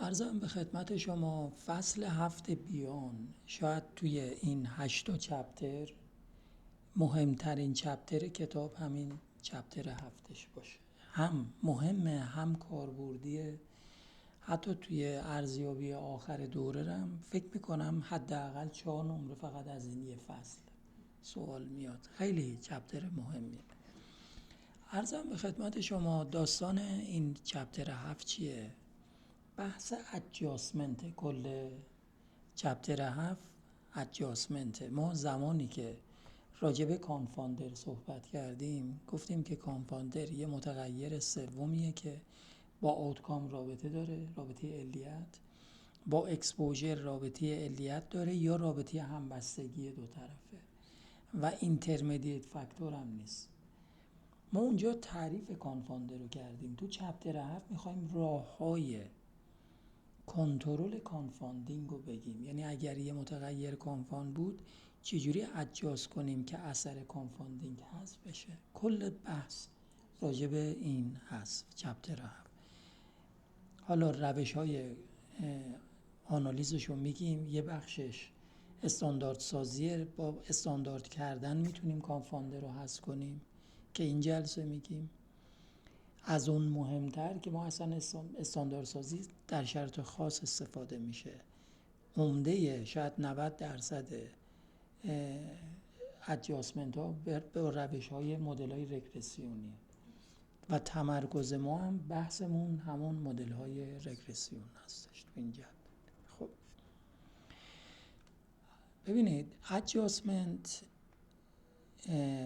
عرضم به خدمت شما فصل 7 بیان شاید توی این 8 چپتر مهمترین چپتر کتاب همین چپتر 7ش باشه. هم مهمه، هم کاربردیه. حتی توی ارزیابی آخر دوره رم فکر میکنم حداقل 4 نمره فقط از این یه فصل سوال میاد. خیلی چپتر مهمیه. عرضم به خدمت شما داستان این چپتر 7 چیه؟ بحث ادجاستمنت. کل چپتر 7 ادجاستمنت. ما زمانی که راجع به کانفاندر صحبت کردیم گفتیم که کانفاندر یه متغیر سومیه که با آوتکام رابطه داره، رابطه علیت، با اکسپوژر رابطه علیت داره یا رابطه همبستگی دو طرفه و اینترمدیت فاکتور هم نیست. ما اونجا تعریف کانفاندر رو کردیم. تو چپتر 7 میخوایم راه‌های کنترل کانفاندینگ رو بگیم. یعنی اگر یه متغیر کانفاند بود چجوری ادجاست کنیم که اثر کانفاندینگ حذف بشه. کل بحث راجع به این هست چپتر 7. حالا روش های آنالیزش رو میگیم. یه بخشش استاندارد سازیه. با استاندارد کردن میتونیم کانفاندر رو حذف کنیم که این جلسه میگیم. از اون مهمتر که ما اصلا استانداردسازی در شرط خاص استفاده میشه. عمده شاید 90% ادجاستمنت ها به روش های مدل های رگرسیونیه و تمرکز ما هم بحثمون همون مدل های رگرسیون هستش تو این جد. خب ببینید ادجاستمنت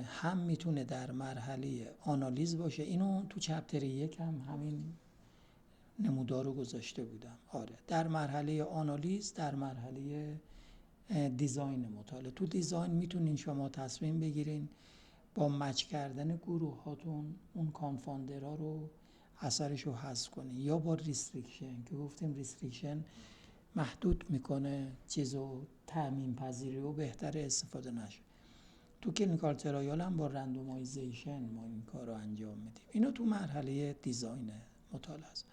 هم میتونه در مرحله آنالیز باشه. اینو تو چپتر 1 هم همین نمودار رو گذاشته بودم. آره، در مرحله آنالیز، در مرحله دیزاین مطالعه. تو دیزاین میتونین شما تصمیم بگیرین با مچ کردن گروه هاتون اون کانفاندرها رو اثرش رو حذف کنین، یا با ریستریکشن که گفتیم ریستریکشن محدود میکنه چیزو، تعمیم پذیری رو بهتر استفاده نشه. تو کلینیکال ترایال هم با رندومایزیشن ما این کار رو انجام میدیم. اینو تو مرحله دیزاین مطالعه است.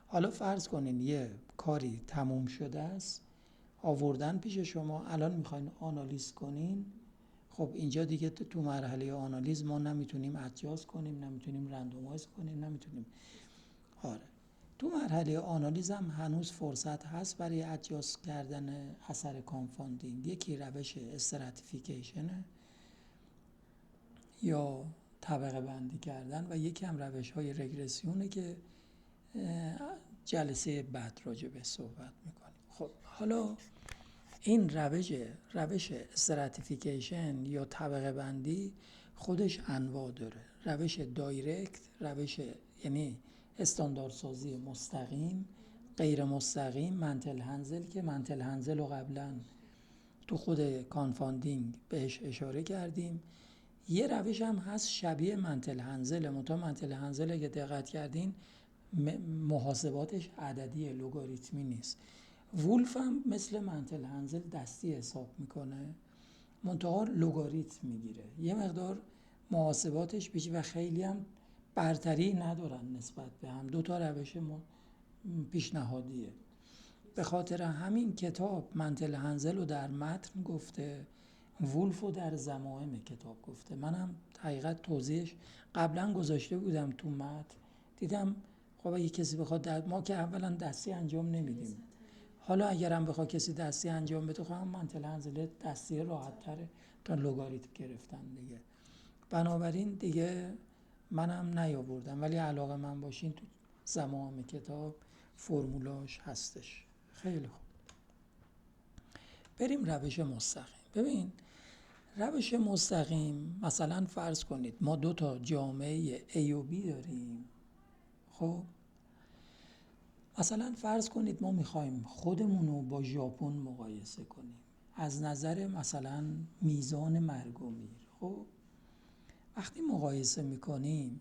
حالا فرض کنین یه کاری تموم شده است، آوردن پیش شما، الان میخواین آنالیز کنین. خب اینجا دیگه تو مرحله آنالیز ما نمیتونیم ادجاست کنیم، نمیتونیم رندومایز کنیم، نمیتونیم. آره، تو مرحله آنالیز هم هنوز فرصت هست برای ادجاست کردن اثر کانفاندینگ. یکی روش استراتیفیکیشنه یا طبقه بندی کردن و یکی هم روش های رگرسیونه که جلسه بعد راجع به صحبت میکنیم. خب حالا این روش استراتیفیکیشن یا طبقه بندی خودش انواع داره. روش دایرکت، روش یعنی استاندارد سازی مستقیم، غیر مستقیم، منتل هنزل که منتل هنزل رو قبلا تو خود کانفاندینگ بهش اشاره کردیم. یه روش هم هست شبیه منتل هنزل، منتل هنزل که دقت کردین محاسباتش عددی، لوگاریتمی نیست. وولف هم مثل منتل هنزل دستی حساب میکنه، منتها لوگاریتم میگیره. یه مقدار محاسباتش بیشتر و خیلی هم برتری ندارن نسبت به هم. دو تا روش پیشنهادیه. به خاطر همین کتاب منتل هنزل رو در متن گفته، وولف رو در ضمائم کتاب گفته. منم حقیقت توضیحش قبلا گذاشته بودم تو متن، دیدم خب اگه کسی بخواد ما که اولا دستی انجام نمیدیم، حالا اگرم بخواد کسی دستی انجام بده خب منتل هنزل دستی راحت تره تا لوگاریتم گرفتن دیگه. بنابراین دیگه منم نیاوردم، ولی علاقه من باشین تو ضمائم کتاب فرمولاش هستش. خیلی خوب، بریم روش مستقیم. ببین روش مستقیم، مثلا فرض کنید ما دو تا جامعه A و B داریم. خب مثلا فرض کنید ما میخوایم خودمون رو با ژاپن مقایسه کنیم از نظر مثلا میزان مرگ و میر. خب وقتی مقایسه میکنیم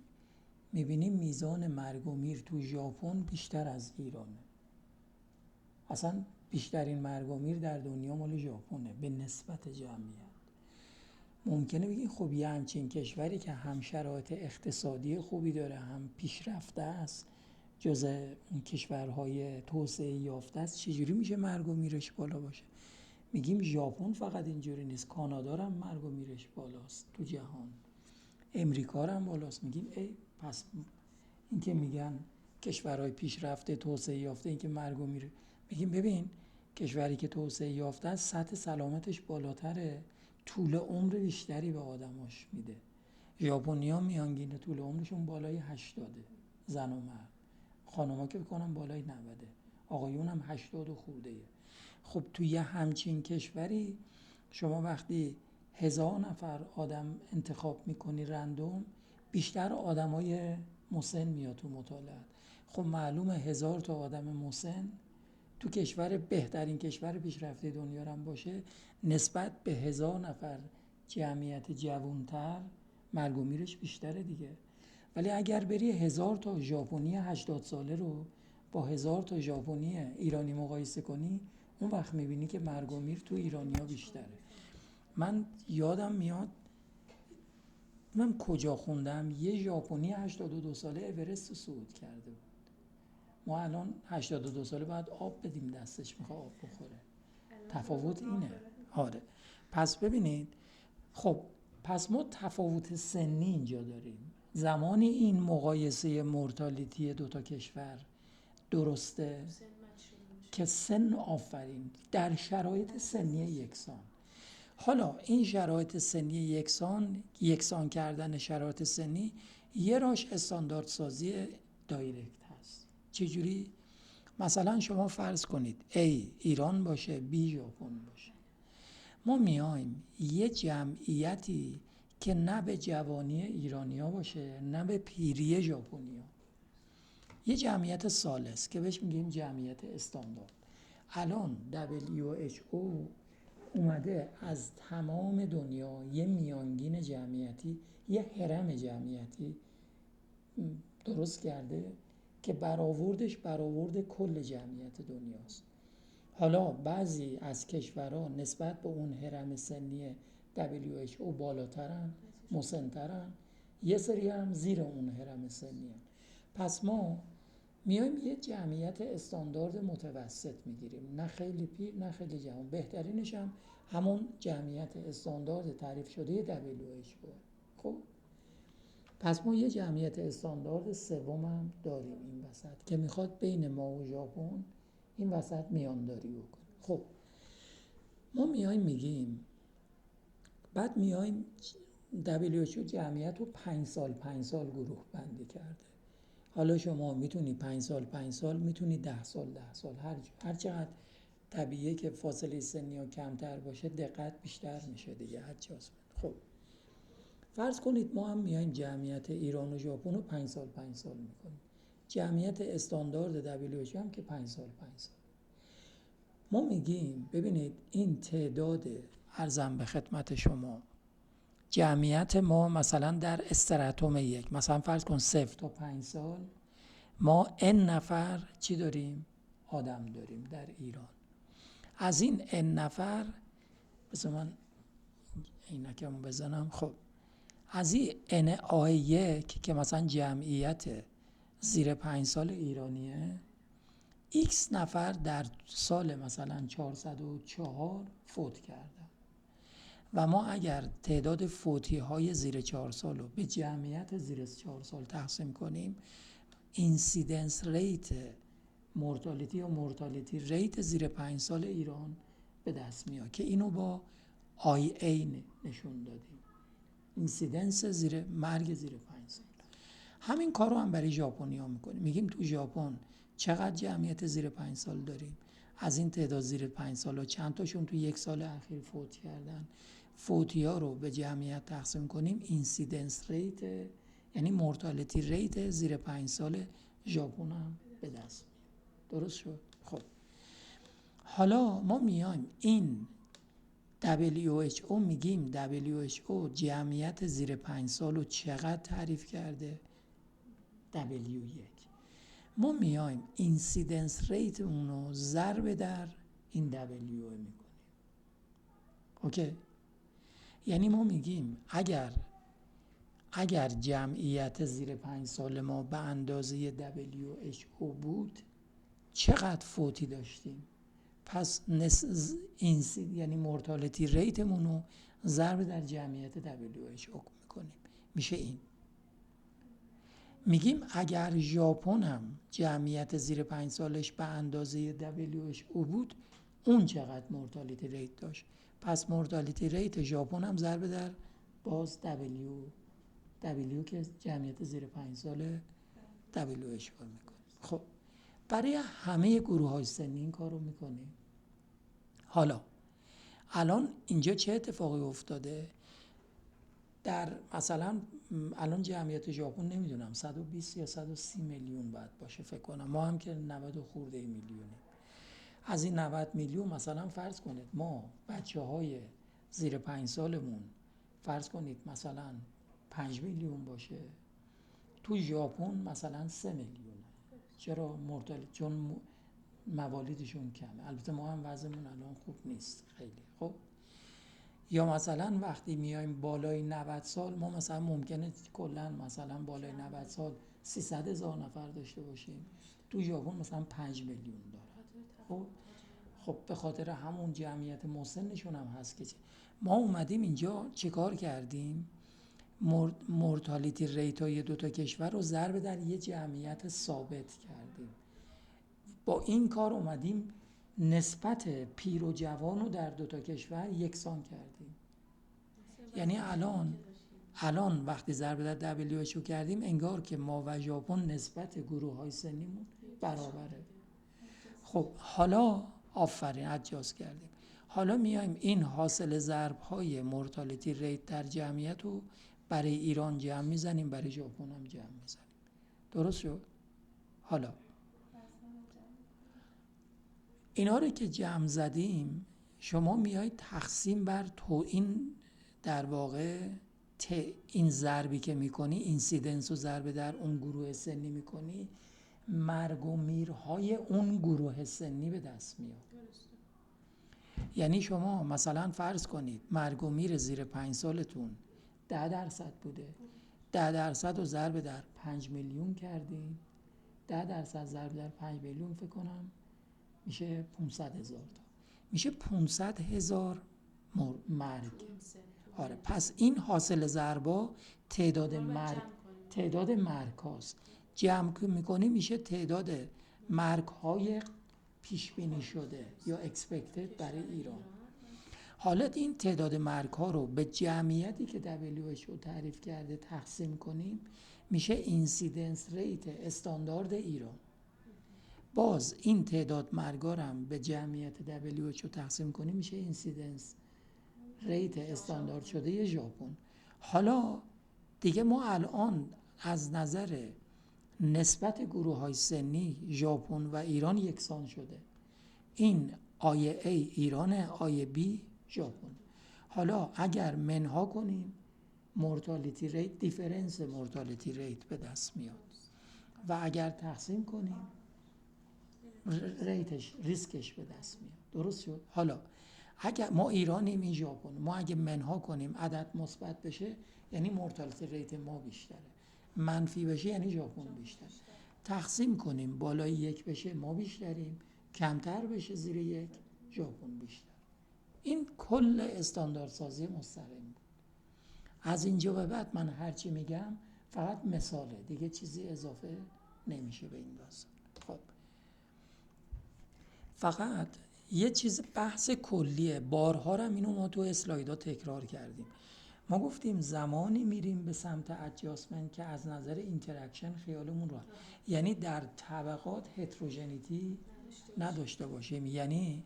میبینیم میزان مرگ و میر تو ژاپن بیشتر از ایرانه. اصلا بیشترین مرگ و میر در دنیا مال ژاپنه به نسبت جمعیت. ممکنه بگین خب یه همچین کشوری که هم شرایط اقتصادی خوبی داره هم پیشرفته است، جزء اون کشورهای توسعه یافته است، چجوری میشه مرگ و میرش بالا باشه؟ میگیم ژاپن فقط اینجوری نیست، کانادا هم مرگ و میرش بالاست تو جهان، امریکا هم بالاست. میگیم ای پس این که میگن کشورهای پیشرفته توسعه یافته، این که مرگ و میره، میگیم ببین کشوری که توسعه یافته است سطح سلامتش بالاتره، طول عمر بیشتری به آدماش میده. ژاپنیا میانگین طول عمرشون بالای 80، زن و مرد. خانوما که بکنم بالای 90، آقایون هم 80 خورده. خب توی یه همچین کشوری شما وقتی 1000 نفر آدم انتخاب میکنی رندوم، بیشتر آدمای مسن میاد تو مطالعات. خب معلومه 1000 تا آدم مسن تو کشور بهترین کشور پیشرفته دنیا هم باشه، نسبت به 1000 نفر جمعیت جوانتر مرگ و میرش بیشتره دیگه. ولی اگر بری 1000 تا ژاپنی 80 ساله رو با 1000 تا ژاپنی ایرانی مقایسه کنی، اون وقت میبینی که مرگ و میر تو ایرانیا بیشتره. من یادم میاد من کجا خوندم یه ژاپنی 82 ساله اورست رو صعود کرده بود. ما الان 82 ساله باید آب بدیم دستش، میخواد آب بخوره. تفاوت اینه. آره. پس ببینید، خب پس ما تفاوت سنی اینجا داریم. زمانی این مقایسه مورتالیتی دوتا کشور درسته که سن آفرین در شرایط سنی یکسان. حالا این شرایط سنی یکسان کردن شرایط سنی یه راش استاندارد سازی دایرکت هست. چجوری؟ مثلا شما فرض کنید A ایران باشه، B ژاپن باشه. ما میایم یه جمعیتی که نه به جوانی ایرانیا باشه نه به پیری ژاپنیا، یه جمعیت ثالث که بهش میگیم جمعیت استاندارد. الان WHO اومده از تمام دنیا یه میانگین جمعیتی، یه هرم جمعیتی درست کرده که برآوردش برآورد کل جمعیت دنیاست. حالا بعضی از کشورها نسبت به اون هرم سنی WHO بالاترن، مسن‌ترن، یه سری هم زیر اون هرم سنی هن. پس ما میایم یه جمعیت استاندارد متوسط میگیریم، نه خیلی پیر نه خیلی جوان. بهترینش هم همون جمعیت استاندارد تعریف شده WHO. خب پس ما یه جمعیت استاندارد سوم هم داریم این وسط که میخواد بین ما و ژاپن این وسط میانداری بکنه. خب ما میایم میگیم، بعد میایم WHO جمعیت رو 5 سال گروه بندی کرده. حالا شما میتونی 5 سال میتونی 10 سال هر چقدر طبیعیه که فاصله سنی ها کمتر باشه دقت بیشتر میشه دیگه، adjustment. خب فرض کنید ما هم میایم جمعیت ایران و ژاپن رو 5 سال میکنیم. جمعیت استاندارد WHO هم که 5 سال. ما میگیم ببینید این تعداد، عرضم به خدمت شما، جمعیت ما مثلا در استراتوم 1، مثلا فرض کن 0 تا 5 سال ما n نفر چی داریم؟ آدم داریم در ایران. از این n نفر، بذار من عینکمو بزنم. خب از این n آی 1 که مثلا جمعیت زیر 5 سال ایرانیه، x نفر در سال مثلا 404 فوت کردن و ما اگر تعداد فوتی های زیر 4 سال رو به جمعیت زیر 4 سال تقسیم کنیم، اینسیدنس ریت مورتالیتی یا مورتالیتی ریت زیر 5 سال ایران به دست میاد که اینو با IA نشون دادیم، اینسیدنس زیر مرگ زیر 5 سال. همین کار رو هم برای ژاپنیا میکنیم. میگیم تو ژاپن چقدر جمعیت زیر 5 سال داریم، از این تعداد زیر 5 سال و چند تاشون تو 1 سال اخیر فوت کردن، فوتی ها رو به جمعیت تقسیم کنیم، اینسیدنس ریت یعنی مورتالیتی ریت زیر 5 سال ژاپن هم به دست میاد. درست شد؟ خب حالا ما میایم این WHO میگیم WHO جمعیت زیر 5 سال رو چقدر تعریف کرده؟ W1. ما میایم اینسیدنس ریت اونو ضرب در این W میکنیم. اوکی؟ یعنی ما میگیم اگر اگر جمعیت زیر 5 سال ما به اندازه WHO بود چقدر فوتی داشتیم؟ پس یعنی مورتالتی ریتمون رو ضرب در جمعیت WHO میکنیم، میشه این. میگیم اگر ژاپن هم جمعیت زیر 5 سالش به اندازه WHO بود اون چقدر مورتالتی ریت داشت؟ پس مورتالتی ریت ژاپن هم ضرب در باز W که جمعیت زیر 5 ساله WHO میکنه. خب برای همه گروه های سنی این کار رو میکنیم. حالا الان اینجا چه اتفاقی افتاده؟ در مثلا الان جمعیت ژاپن نمیدونم 120 یا 130 میلیون باید باشه فکر کنم، ما هم که 90 خورده میلیونیم. از این 90 میلیون مثلا فرض کنید ما بچه های زیر 5 سالمون فرض کنید مثلا 5 میلیون باشه، تو ژاپن مثلا 3 میلیونه. چرا؟ چون موالیدشون کمه. البته ما هم وضعمون الان خوب نیست خیلی. خب یا مثلا وقتی میایم بالای 90 سال ما مثلا ممکنه کلا مثلا بالای 90 سال 300,000 نفر داشته باشیم، تو ژاپن مثلا 5 میلیون داره. خب به خاطر همون جمعیت مسنشون هم هست که ما اومدیم اینجا چیکار کردیم؟ مورتالیتی ریت های دو تا کشور رو ضرب در یه جمعیت ثابت کردیم. با این کار اومدیم نسبت پیر و جوان رو در دو تا کشور یکسان کردیم. یعنی الان وقتی ضرب در WHO کردیم انگار که ما و ژاپن نسبت گروه های سنیمون برابره. خب حالا آفرین ادجاست کردیم. حالا میایم این حاصل ضرب های مورتالیتی ریت در جمعیت رو برای ایران جمع میزنیم، برای ژاپن هم جمع میزنیم. درست شد؟ حالا اینا رو که جمع زدیم شما میایید تقسیم بر تو این در واقع این ضربی که میکنی اینسیدنس رو ضرب در اون گروه سنی میکنی، مرگ و میرهای اون گروه سنی به دست میاد. یعنی شما مثلا فرض کنید مرگ و میر زیر 5 سالتون 10% بوده، 10% رو ضرب در 5 میلیون کردین، 10% ضرب در 5 میلیون فکر کنم میشه 500,000 تا، میشه 500,000 مرگ. آره پس این حاصل ضربا تعداد مرگ هاست. جمع که میکنی میشه تعداد مرگ های پیش بینی شده یا expected برای ایران. حالا این تعداد مرگ ها رو به جمعیتی که WHO تعریف کرده تقسیم کنیم میشه اینسیدنس ریت استاندارد ایران. باز این تعداد مرگا رو هم به جمعیت WHO تقسیم کنیم میشه اینسیدنس ریت استاندارد شده ژاپن. حالا دیگه ما الان از نظر نسبت گروه های سنی ژاپن و ایران یکسان شده. این آیه A ایرانه، آیه B ژاپن. حالا اگر منها کنیم مورتالیتی ریت دیفرنس مورتالیتی ریت به دست میاد و اگر تقسیم کنیم ریسکش به دست میاد. درست شد؟ حالا اگر ما ایرانیم این ژاپن، ما اگه منها کنیم عدد مثبت بشه یعنی مورتالیتی ریت ما بیشتره، منفی بشه یعنی ژاپن بیشتره. تقسیم کنیم بالای 1 بشه ما بیشتریم، کمتر بشه زیر 1 ژاپن بیشتر. این کل استانداردسازی مستقیم بود. از اینجا به بعد من هرچی میگم فقط مثاله، دیگه چیزی اضافه نمیشه به این داستان. خب فقط یه چیز بحث کلیه، بارها هم اینو ما تو اسلایدها تکرار کردیم. ما گفتیم زمانی میریم به سمت ادجاستمنت که از نظر اینتراکشن خیالمون راحت، یعنی در طبقات هتروژنیتی نداشته باشیم. یعنی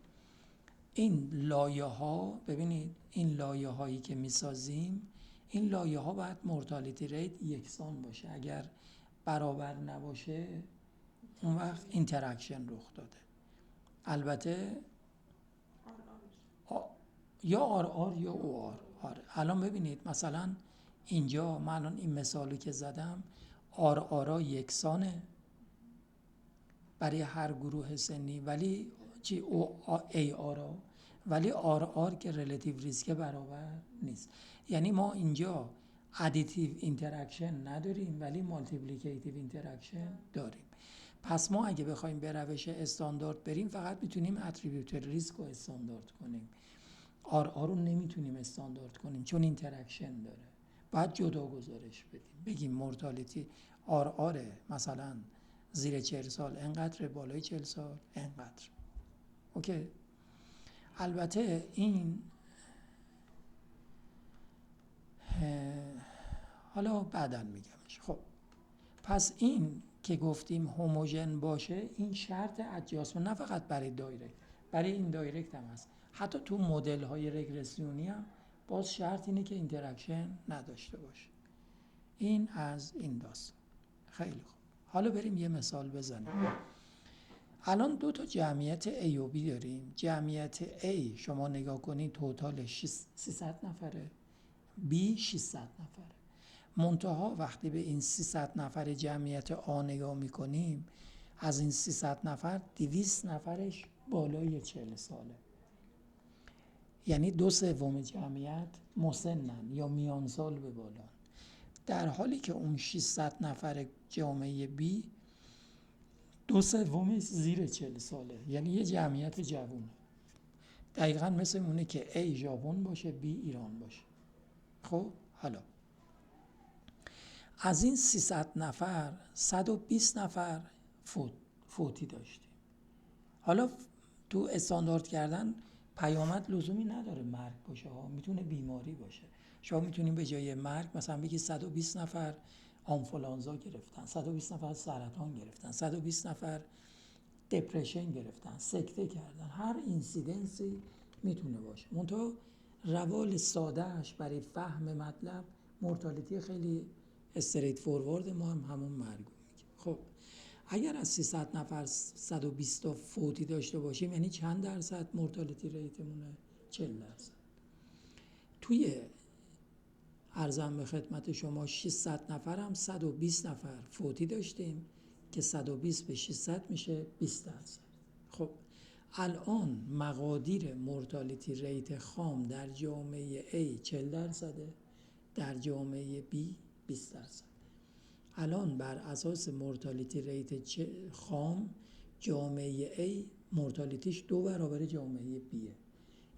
این لایه ها، ببینید این لایه هایی که میسازیم این لایه ها باید مورتالیتی ریت یکسان باشه، اگر برابر نباشه اون وقت اینتراکشن رخ داده. البته یا آر یا او آر. الان ببینید مثلا اینجا من الان این مثالی که زدم آرا یکسانه برای هر گروه سنی، ولی چی او ای آرا، ولی آر که ریلیتیو ریسک برابر نیست. یعنی ما اینجا ادیتیو اینتراکشن نداریم ولی مالتیپلیکیتیو اینتراکشن داریم. پس ما اگه بخوایم به روش استاندارد بریم فقط میتونیم اتریبیوت ریسک رو استاندارد کنیم. آر رو نمیتونیم استاندارد کنیم چون اینتراکشن داره. باید جدا گزارش بدیم. بگیم مورتالیتی آر مثلا زیر 40 سال انقدر، بالای 40 سال انقدر. اوکی. البته این حالا بعداً میگمش. خب پس این که گفتیم هوموژن باشه این شرط ادجاستمنت نه فقط برای دایرکت، برای این دایرکت هم هست. حتی تو مدل های رگرسیونی هم باز شرط اینه که اینتراکشن نداشته باشه. این از این داستان. خیلی خوب. حالا بریم یه مثال بزنیم. الان دو تا جمعیت A و B داریم. جمعیت A شما نگاه کنید توتال 300 نفره، B 600 نفره. منتها وقتی به این 300 نفر جمعیت آ نگاه میکنیم از این 300 نفر 200 نفرش بالای 40 ساله، یعنی 2/3 جمعیت مسنن یا میان سال به بالا، در حالی که اون 600 نفر جامعه B 2/3 زیر 40 ساله، یعنی یه جمعیت جوونه. دقیقا مثل اونه که A ژاپن باشه B ایران باشه. خب حالا از این 300 نفر 120 نفر فوتی داشتیم. حالا تو استاندارد کردن پیامد لزومی نداره مرگ باشه ها، میتونه بیماری باشه. شما میتونیم به جای مرگ مثلا بگید 120 نفر آنفولانزا گرفتن، 120 نفر سرطان گرفتن، 120 نفر دپرشن گرفتن، سکته کردن. هر اینسیدنسی میتونه باشه. منتها روال سادهش برای فهم مطلب مورتالیتی خیلی استریت فوروارد ما هم همون مرگ میگه. خب اگر از 300 نفر 120 تا فوتی داشته باشیم یعنی چند درصد مورتالیتی ریتمونه؟ 40%. توی عرضم به خدمت شما 600 نفر هم 120 نفر فوتی داشتیم که 120 به 600 میشه 20%. خب الان مقادیر مورتالیتی ریت خام در جامعه A 40%، در جامعه B 20%. الان بر اساس مورتالیتی ریت خام جامعه A مورتالیتیش 2 برابر جامعه B،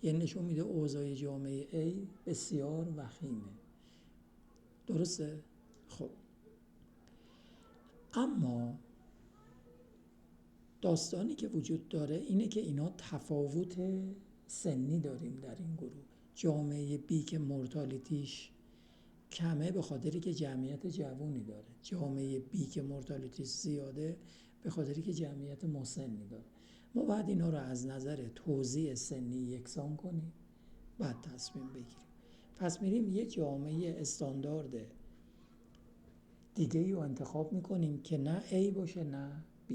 یعنی نشون میده اوضاع جامعه A بسیار وخیمه. درسته؟ خب اما داستانی که وجود داره اینه که اینا تفاوت سنی داریم در این گروه. جامعه B که مورتالیتیش کمه به خاطری که جمعیت جوونی داره، جامعه B که مورتالیتیش زیاده به خاطری که جمعیت مسنی داره. ما باید اینا رو از نظر توزیع سنی یکسان کنیم بعد تصمیم بگیریم. پس میریم یه جامعه استاندارد دیگه رو انتخاب میکنیم که نه A باشه نه B.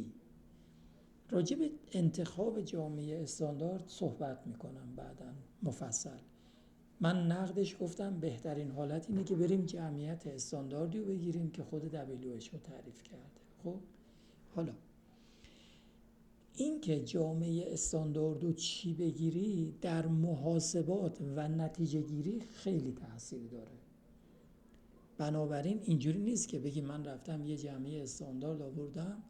راجع به انتخاب جامعه استاندارد صحبت میکنم بعداً مفصل. من نقدش گفتم بهترین حالت اینه که بریم جمعیت استانداردی رو بگیریم که خود WHO رو تعریف کرده. خب حالا این که جامعه استاندارد رو چی بگیری در محاسبات و نتیجه گیری خیلی تاثیر داره. بنابراین اینجوری نیست که بگی من رفتم یه جمعیت استاندارد آوردم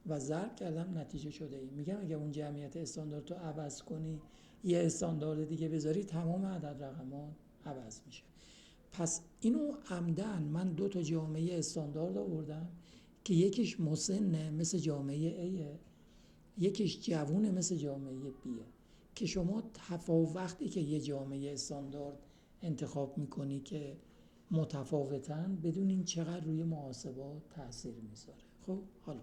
و ضرب کردم نتیجه شده ای. میگم اگه اون جمعیت استاندارد رو عوض کنی یه استاندارد دیگه بذاری تمام عدد رقمات عوض میشه. پس اینو عمدن من 2 تا جامعه استاندارد آوردم که یکیش مسنه مثل جامعه A، یکیش جوونه مثل جامعه B، که شما وقتی که یه جامعه استاندارد انتخاب میکنی که متفاوتن بدون این چقدر روی محاسبات تاثیر میذاره. خب حالا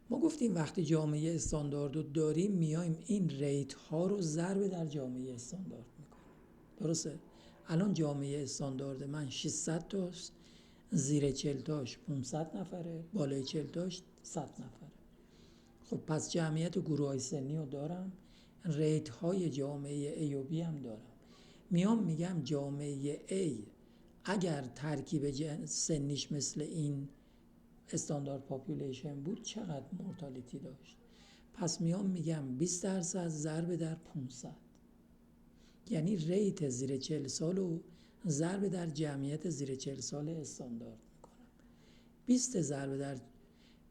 ما گفتیم وقتی جامعه استاندارد رو داریم میایم این ریت ها رو ضرب در جامعه استاندارد میکنیم. درسته؟ الان جامعه استاندارد من 600 تاست، زیر 40 تاش 500 نفره، بالای 40 تاش 100 نفره. خب پس جمعیت گروه های سنی رو دارم، ریت های جامعه A و B هم دارم. میام میگم جامعه A اگر ترکیب سنیش مثل این استاندارد پاپولیشن بود چقدر مورتالیتی داشت؟ پس میام میگم 20% ضرب در 500، یعنی ریت زیر 40 سال رو ضرب در جمعیت زیر 40 سال استاندارد میکنم. 20 ضرب در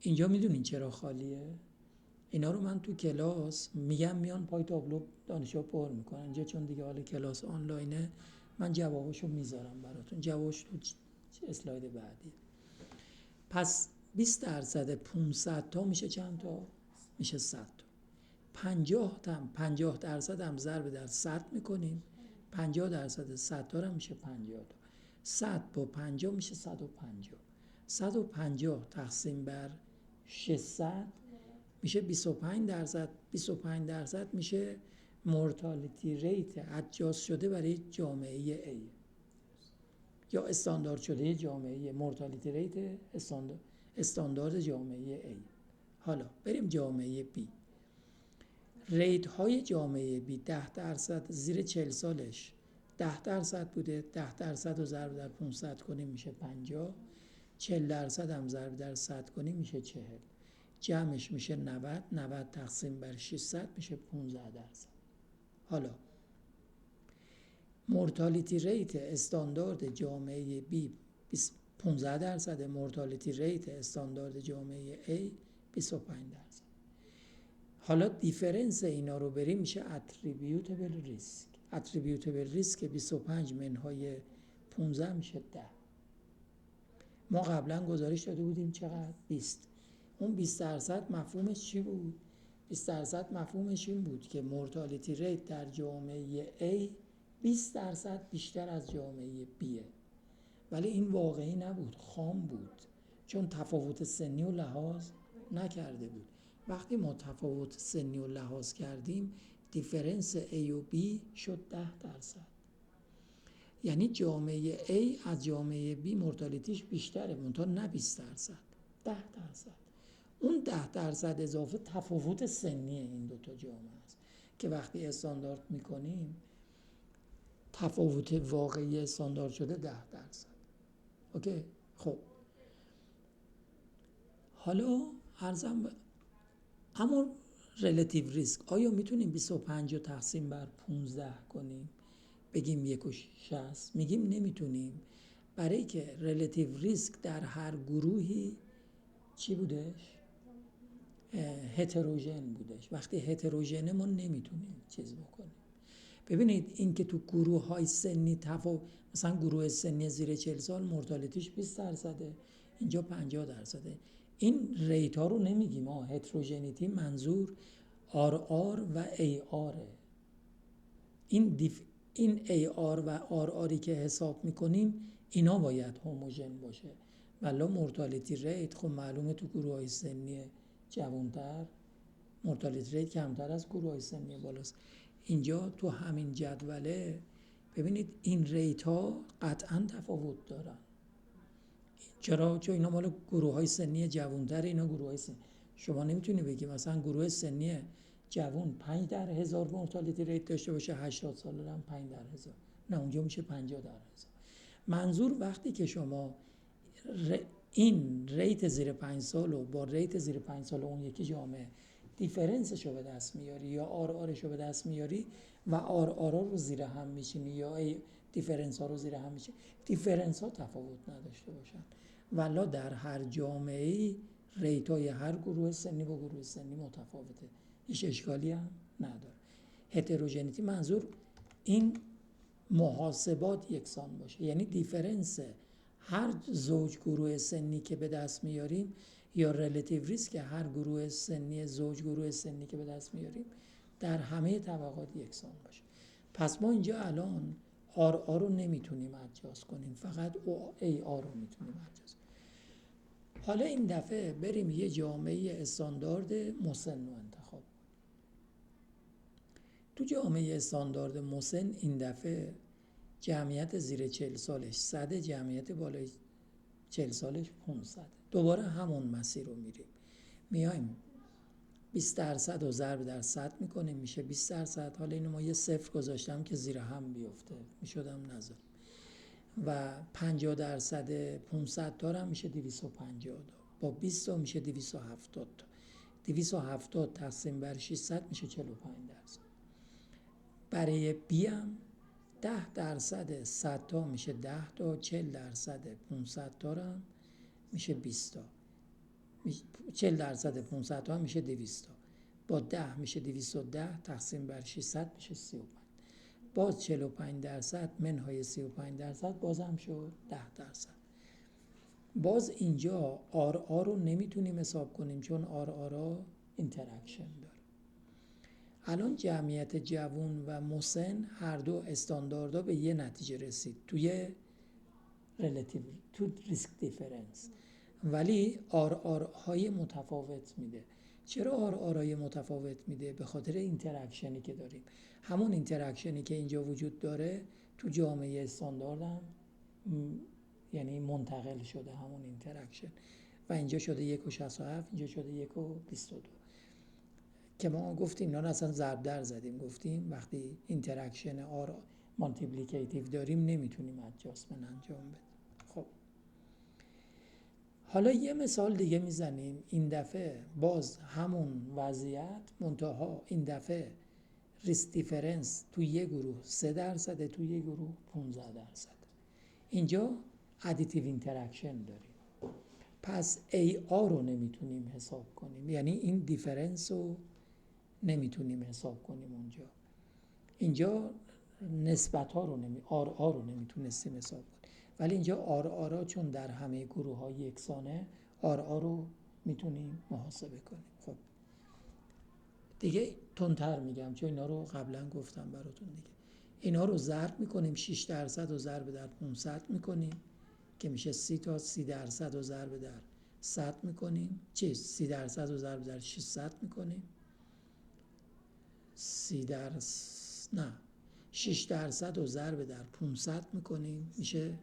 اینجا میدونین چرا خالیه؟ اینا رو من تو کلاس میگم میان پای تابلو دانشجو پر میکنن. اینجا چون دیگه حال کلاس آنلاینه من جواباشو میذارم براتون. جوابش تو اسلاید بعدی. پس 20% 500 تا میشه چند تا؟ میشه 100 تا. 50% هم ضرب در 100 میکنیم. 50% 100 تا هم میشه 50 تا. 100 با 50 میشه 150. 150 تقسیم بر 600 میشه 25%. 25% میشه مورتالیتی ریت ادجاست شده برای جامعه A یا استاندارد شده جامعه مورتالیتی ریت استاندارد جامعه A. حالا بریم جامعه B. ریت های جامعه B 10% زیر 40 سالش 10% بوده. 10% رو ضرب در 500 کنیم میشه 50. 40% هم ضرب در 100 کنیم میشه 40. جمعش میشه 90. 90 تقسیم بر 600 میشه 15%. حالا مورتالیتی ریت استاندارد جامعه B 15%، مورتالیتی ریت استاندارد جامعه A 25%. حالا دیفرنس اینا رو بریم میشه اتریبیوتبل ریسک. اتریبیوتبل ریسک 25 منهای 15 میشه 10. ما قبلا گزارش داده بودیم چقدر؟ 20. اون 20% مفهومش چی بود؟ 20% مفهومش این بود که مورتالیتی ریت در جامعه A 20% بیشتر از جامعه B'ه. ولی این واقعی نبود، خام بود، چون تفاوت سنی و لحاظ نکرده بود. وقتی ما تفاوت سنی و لحاظ کردیم دیفرنس A و B شد 10%. یعنی جامعه A از جامعه B مورتالیتیش بیشتره، منتها نه 20%، 10%. اون 10% اضافه تفاوت سنی این دوتا جامعه است که وقتی استاندارد میکنیم تفاوت واقعی استاندارد شده 10%. اوکی؟ خب حالا عرضم اما ریلیتیو ریسک آیا میتونیم 25 رو تقسیم بر 15 کنیم بگیم 1.60؟ میگیم نمیتونیم، برای که ریلیتیو ریسک در هر گروهی چی بودش؟ هتروژن بودش. وقتی هتروژنه ما نمیتونیم چیز بکنیم. ببینید این که تو گروه های سنی مثلا گروه سنی زیر 40 سال مورتالیتیش 20%، اینجا 50%. این ریت ها رو نمیگیم. هتروژنیتی منظور RR و AR. این AR و RRی که حساب میکنیم اینا باید هوموژن باشه. ولی مورتالیتی ریت خب معلومه تو گروه های سنی جوانتر مورتالیتی ریت کمتر از گروه های سنی بالاست. اینجا تو همین جدوله ببینید این ریت ها قطعا تفاوت دارن. چرا؟ چون اینا مال گروه های سنی جوانتر، اینا گروه های سنی. شما نمیتونی بگی مثلا گروه سنی جوان 5 در 1000 مورتالیتی ریت داشته باشه، 80 ساله هم 5 در 1000. نه، اونجا میشه 50 در 1000. منظور وقتی که شما این ریت زیر 5 سال و با ریت زیر 5 سال اون یکی جامعه دیفرنسش رو به دست میاری یا آرش رو به دست میاری و آرا رو زیر هم میشینی یا دیفرنس ها رو زیر هم میشینی، دیفرنس ها تفاوت نداشته باشن. ولی در هر جامعه ریت های هر گروه سنی با گروه سنی متفاوته، هیچ اشکالی هم نداره. هتروژنیتی منظور این محاسبات یکسان باشه، یعنی دیفرنس هر زوج گروه سنی که به دست میاریم یا ریلیتیو ریسک هر گروه سنی زوج گروه سنی که به دست میاریم در همه طبقات یکسان باشه. پس ما اینجا الان آر رو نمیتونیم ادجاست کنیم، فقط ای آر رو میتونیم ادجاست کنیم. حالا این دفعه بریم یه جامعه استاندارد مسن رو انتخاب کنیم. تو جامعه استاندارد مسن این دفعه جمعیت زیر 40 سالش 100، جمعیت بالای 40 سالش 500. دوباره همون مسیر رو میریم، میایم 20% رو ضرب در 100 میکنیم میشه 20%. حالا اینو ما یه صفر گذاشتم که زیر هم بیفته، میشدم نذار. و 50% 500 تا هم میشه 250 تا، با 20 تا میشه 270 تا. 270 تقسیم بر 600 میشه 45%. برای بی هم 10% 100 تا میشه 10 تا، 40% 500 تا هم میشه 20 تا، 40% 500 تا هم میشه 200 تا. با 10 میشه 210 تقسیم بر 600 میشه 35. باز 45% منهای 35% بازم شد 10%. باز اینجا آر رو نمیتونیم حساب کنیم چون آر اینتراکشن داره. الان جمعیت جوون و مسن هر دو استانداردها به یه نتیجه رسید توی ریلیتیو تو ریسک دیفرنس، ولی های متفاوت میده. چرا های متفاوت میده؟ به خاطر اینتراکشنی که داریم. همون اینتراکشنی که اینجا وجود داره تو جامعه استاندارد هم یعنی منتقل شده همون اینتراکشن و اینجا شده 1.67 اینجا شده 1.22 که ما گفتیم اینا اصلا ضرب در زدیم، گفتیم وقتی اینتراکشن مالتیپلیکیتیو داریم نمیتونیم ادجاستمنت انجام بدیم. خب حالا یه مثال دیگه میزنیم، این دفعه باز همون وضعیت منتها این دفعه ریسک دیفرنس تو یه گروه 3% تو یه گروه 15%. اینجا ادیتیو اینتراکشن داریم، پس AR رو نمیتونیم حساب کنیم، یعنی این دیفرنس رو نمیتونیم حساب کنیم اونجا. اینجا نسبت ها رو آر رو نمیتونستیم حساب کنیم، ولی اینجا آر چون در همه گروه ها یکسانه آر رو میتونیم محاسبه کنیم. خب دیگه تندتر میگم چون اینا رو قبلا گفتم براتون دیگه. اینا رو ضرب میکنیم، 6% رو ضرب در 500 میکنیم که میشه 30 تا، 30% رو ضرب در 100 میکنیم، 30% رو ضرب در 600 میکنیم، 6% رو ضرب در 500 میکنیم میشه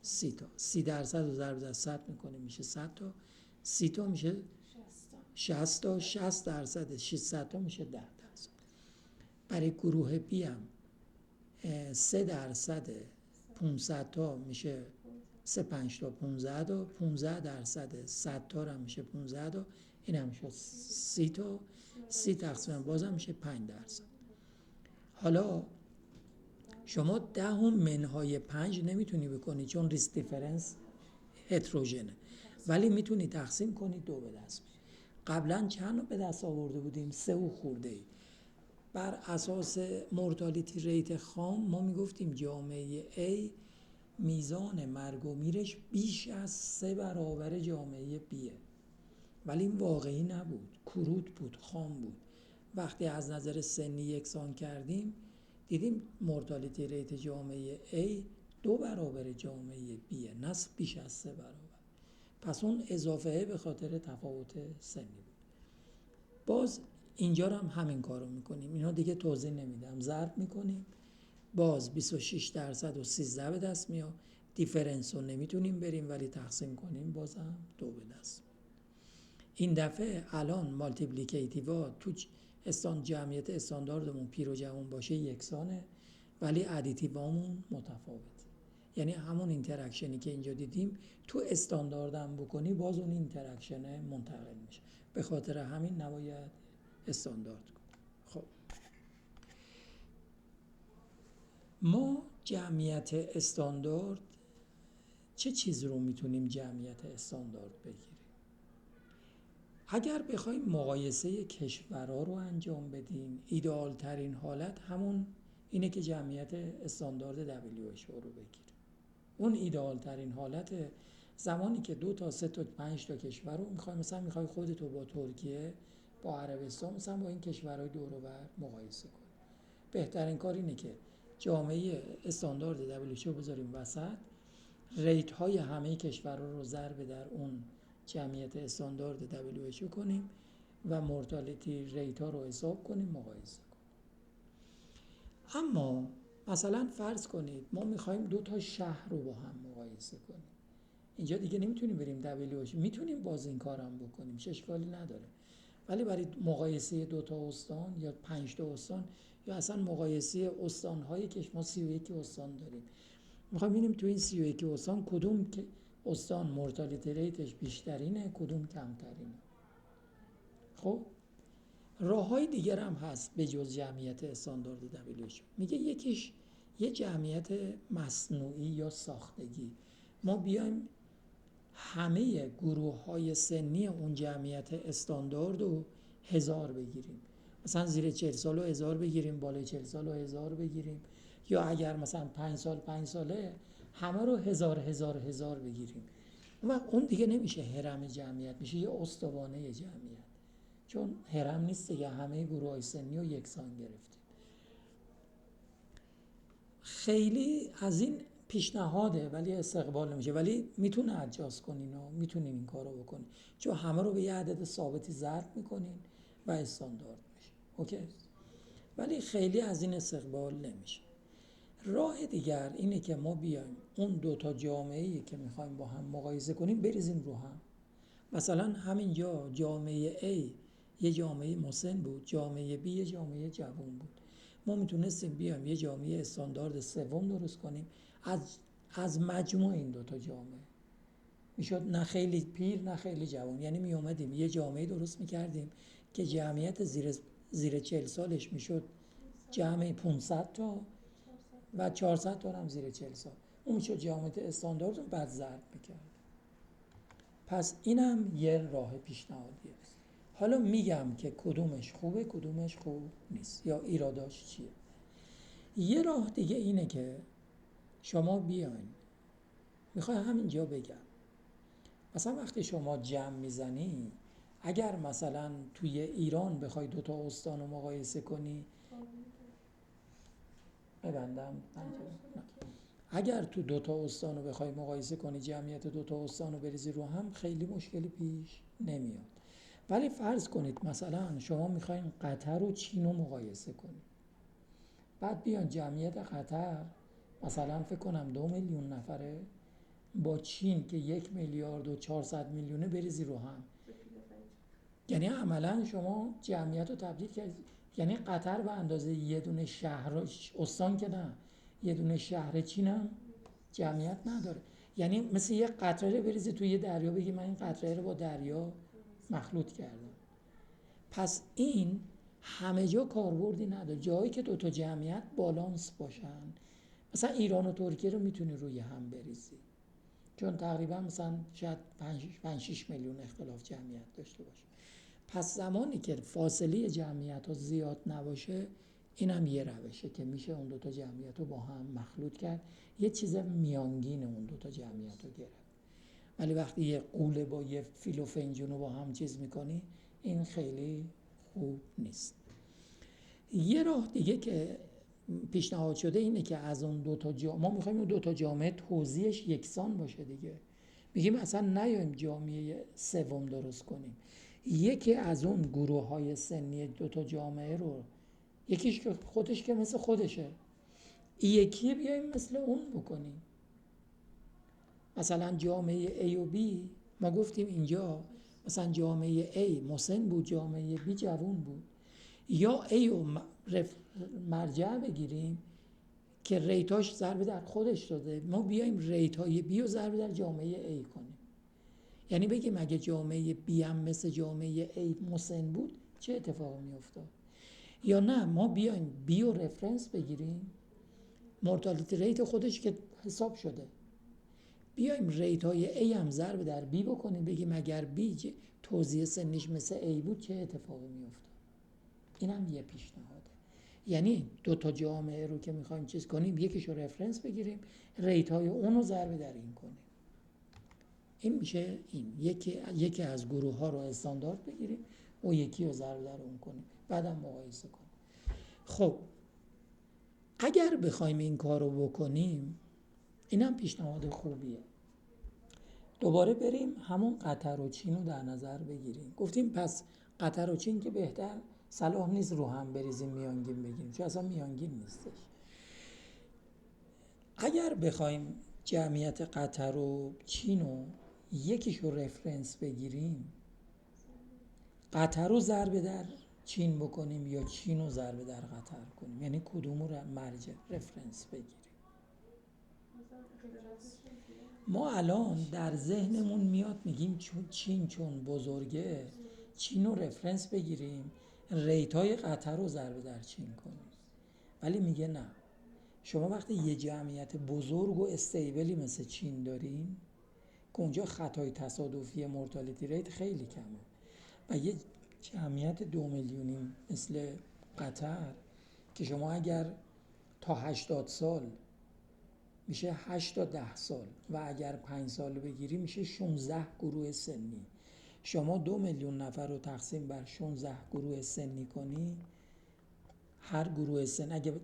30 تا، 30% رو ضرب در 100 میکنیم میشه 100 تا، 30 تا میشه 60 تا، 60% 600 تا میشه 10%. برای گروه بی هم 3% 500 تا میشه 3.5 تا 15 تا، 15% 100 تا هم میشه 15 تا، این هم میشه 30 تا، 30 تقسیم بازم میشه 5%. حالا شما 10 منهای 5 نمیتونی بکنی چون ریسک دیفرنس هتروژنه، ولی میتونی تقسیم کنی 2 به دست. قبلا چند رو به دست آورده بودیم؟ 3 و خورده ای. بر اساس مورتالیتی ریت خام ما میگفتیم جامعه A میزان مرگ و میرش بیش از 3 برابر جامعه B'ه، ولی این واقعی نبود، کروت بود، خام بود. وقتی از نظر سنی یکسان کردیم دیدیم مورتالیتی ریت جامعه A 2 برابر جامعه B'ه، نه بیش از 3 برابر. پس اون اضافه به خاطر تفاوت سنی بود. باز اینجا هم همین کارو میکنیم، اینا دیگه توضیح نمیدم، ضرب میکنیم، باز 26% و 13 به دست میاد. دیفرنس رو نمیتونیم بریم ولی تقسیم کنیم بازم 2 به دست. این دفعه الان مالتیپلیکیتیو تو جمعیت استانداردمون پیر و جوان باشه یکسانه ولی ادیتیوامون متفاوت، یعنی همون اینتراکشنی که اینجا دیدیم تو استانداردم بکنی باز اون اینتراکشن منتقل میشه، به خاطر همین نباید استاندارد کنیم. خب ما جمعیت استاندارد چه چیز رو میتونیم جمعیت استاندارد بگیریم؟ اگر بخوایم مقایسه کشورها رو انجام بدیم ایدئال ترین حالت همون اینه که جمعیت استاندارد WHO رو بگیریم. اون ایدئال ترین حالت زمانی که 2 تا 3 تا 5 تا کشور رو میخوای، مثلا میخوای خودتو با ترکیه، با عربستان، مثلا با این کشورهای دور و بر مقایسه کنی. بهترین کار اینه که جامعه استاندارد WHO بذاریم وسط، ریت های همه کشورها رو ضرب در اون جمعیت استاندارد WHO کنیم و مورتالیتی ریت ها رو حساب کنیم، مقایسه کنیم. اما مثلا فرض کنید ما میخوایم 2 تا شهر رو با هم مقایسه کنیم، اینجا دیگه نمیتونیم بریم WHO، میتونیم باز این کارم بکنیم، چه اشکالی نداره، ولی برای مقایسه 2 تا استان یا 5 تا استان یا اصلا مقایسه استان‌هایی که ما 31 استان داریم، میخوایم ببینیم تو این 31 استان کدوم که استان مورتالیتی ریتش بیشترینه کدوم کمترینه. خب راه‌های دیگر هم هست به جز جمعیت استاندارد WHO. میگه یه جمعیت مصنوعی یا ساختگی. ما بیایم همه گروه های سنی اون جمعیت استاندارد رو 1000 بگیریم، مثلا زیر 40 سال رو 1000 بگیریم، بالای 40 سال رو 1000 بگیریم، یا اگر مثلا 5 ساله همه رو 1000 بگیریم. اون دیگه نمیشه هرم جمعیت، میشه یه استوانه جمعیت، چون هرم نیست دیگه، همه گروه های سنی رو یکسان گرفتیم. خیلی از این پیشنهاده ولی استقبال نمیشه، ولی میتونه ادجاست کنین و میتونین این کارو بکنین، چون همه رو به یه عدد ثابتی ضرب میکنین و استاندارد میشه. اوکی؟ ولی خیلی از این استقبال نمیشه. راه دیگر اینه که ما بیایم اون دوتا جامعه‌ای که میخوایم با هم مقایسه کنیم بریزیم رو هم. مثلا همینجا جامعه A یه جامعه مسن بود، جامعه B یه جامعه جوان بود. ما میتونستیم بیایم یه جامعه استاندارد سوم درست کنیم از مجموع این دوتا جامعه. میشد نه خیلی پیر نه خیلی جوان، یعنی می اومدیم یه جامعه درست میکردیم که جمعیت زیر 40 سالش میشد جمع 500 تا و 400 تا هم زیر 40 سال، اون میشد جامعه استاندارد رو بعد ضرب میکرد. پس اینم یه راه پیشنهادیه. حالا میگم که کدومش خوبه کدومش خوب نیست یا ایراداش چیه. یه راه دیگه اینه که شما بیاین، میخوای همینجا بگم، مثلا وقتی شما جمع میزنی، اگر مثلا توی ایران بخوای دوتا استان رو مقایسه کنی، ببندم اگر تو دوتا استان رو بخوای مقایسه کنی، جمعیت دوتا استان رو بریزی رو هم، خیلی مشکلی پیش نمیاد. ولی فرض کنید مثلا شما میخواین قطر و چین رو مقایسه کنید، بعد بیان جمعیت قطر مثلا فکر کنم 2 میلیون نفره با چین که 1 میلیارد و 400 میلیونه بریزی رو هم، یعنی عملا شما جمعیت رو تبدیل کردید. یعنی قطر به اندازه یه دونه شهر استان که نه، یه دونه شهر چین هم جمعیت نداره. یعنی مثل یه قطره بریزی توی یه دریا بگی من این قطره رو با دریا مخلوط کردم. پس این همه جا کاربردی نداره. جایی که دوتا جمعیت بالانس باشن، مثلا ایران و ترکیه رو میتونی روی هم بریزی، چون تقریبا مثلا شاید 5-6 میلیون اختلاف جمعیت داشته باشه. پس زمانی که فاصله جمعیت ها زیاد نباشه، اینم یه روشه که میشه اون دوتا جمعیت رو با هم مخلوط کرد، یه چیز میانگین اون دوتا جمعیت رو گرفت. ولی وقتی یه قوله با یه فیل و فنجون رو با هم چیز میکنی، این خیلی خوب نیست. یه راه دیگه که پیشنهاد شده اینه که از اون دوتا ما میخوایم اون دوتا جامعه توزیعش یکسان باشه دیگه. میگیم اصلا نیایم جامعه سوم درست کنیم، یکی از اون گروه های سنی دوتا جامعه رو، یکیش که خودش که مثل خودشه، یکی بیایم مثل اون بکنیم. مثلا جامعه A و B ما گفتیم اینجا مثلا جامعه A مسن بود، جامعه B جوان بود، یا A رو مرجع بگیریم که ریتاش ضرب در خودش داده، ما بیایم ریتای B رو ضرب در جامعه A کنیم. یعنی بگیم اگه جامعه B هم مثل جامعه A مسن بود چه اتفاقی می افتاد. یا نه ما بیایم B رو رفرنس بگیریم، مورتالیتی ریت خودش که حساب شده، بیایم ریت های A هم ضرب در B بکنیم، بگیم اگر B توزیع سنیش مثل A بود چه اتفاقی می افتاد. این هم یه پیشنهاده. یعنی دو تا جامعه رو که میخوایم چیز کنیم، یکیش رو رفرنس بگیریم، ریت های اون رو ضرب در این کنیم. این میشه این یکی از گروه ها رو استاندارد بگیریم و یکی رو ضرب در اون کنیم، بعدم مقایسه کنیم. خب اگر بخوایم این کار رو بکنیم، اینم پیشنهاد خوبیه. دوباره بریم همون قطر و چین رو در نظر بگیریم. گفتیم پس قطر و چین که بهتر صلاح نیست رو هم بریزیم میانگین بگیریم، چون اصلا میانگین نیستش. اگر بخوایم جمعیت قطر و چین رو یکیش رو رفرنس بگیریم، قطر رو ضرب در چین بکنیم یا چین رو ضرب در قطر کنیم، یعنی کدوم رو مرجع رفرنس بگیریم. ما الان در ذهنمون میاد میگیم چون بزرگه، چین رو رفرنس بگیریم، ریت های قطر رو ضرب در چین کنیم. ولی میگه نه، شما وقتی یه جمعیت بزرگ و استیبلی مثل چین دارین که اونجا خطای تصادفی مورتالیتی ریت خیلی کمه و یه جمعیت 2 میلیونی مثل قطر که شما اگر تا 80 سال میشه 8 تا 10 سال و اگر 5 سال بگیری میشه 16 گروه سنی. شما 2 میلیون نفر رو تقسیم بر 16 گروه سنی کنی، هر گروه سن اگه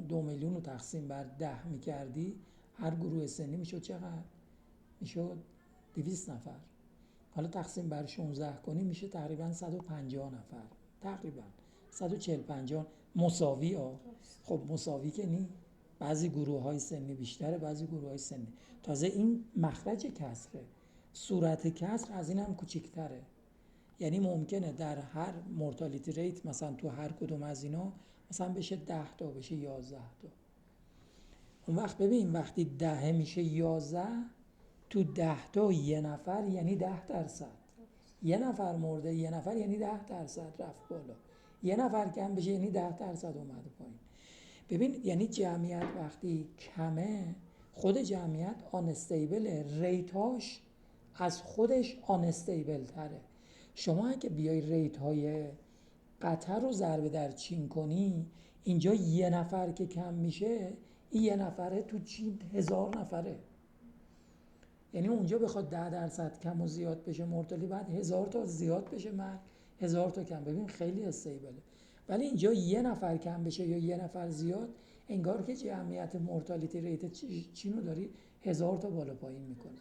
2 میلیون رو تقسیم بر 10 میکردی هر گروه سنی میشد چقدر؟ میشد 200 نفر. حالا تقسیم بر 16 کنی میشه تقریبا 150 نفر، تقریبا 140-50 مساوی ها. خب مساوی که نی، بعضی گروه های سنی بیشتره بعضی گروه های سنی. تازه این مخرج کسره، صورت کسر از این هم کوچیک‌تره. یعنی ممکنه در هر مورتالیتی ریت مثلا تو هر کدوم از اینا مثلا بشه 10 تا بشه 11 تا. اون وقت ببین وقتی 10 میشه 11 تو 10 تا یه نفر یعنی 10%. یه نفر مرده یه نفر یعنی 10% رفت بالا. یه نفر کم بشه یعنی 10% اومده پایین. ببین یعنی جمعیت وقتی کمه خود جمعیت آنستیبله، ریتاش از خودش آنستیبل تره. شما اگه بیای ریت های قطر رو ضرب در چین کنی اینجا یه نفر که کم میشه این یه نفره تو چین 1000 نفره. یعنی اونجا بخواد 10% کم و زیاد بشه مورتالی بعد 1000 تا زیاد بشه مرگ 1000 تا کم. ببین خیلی استیبله. ولی اینجا یه نفر کم بشه یا یه نفر زیاد انگار که جمعیت مورتالیتی ریت چین رو داری 1000 تا بالا پایین میکنه.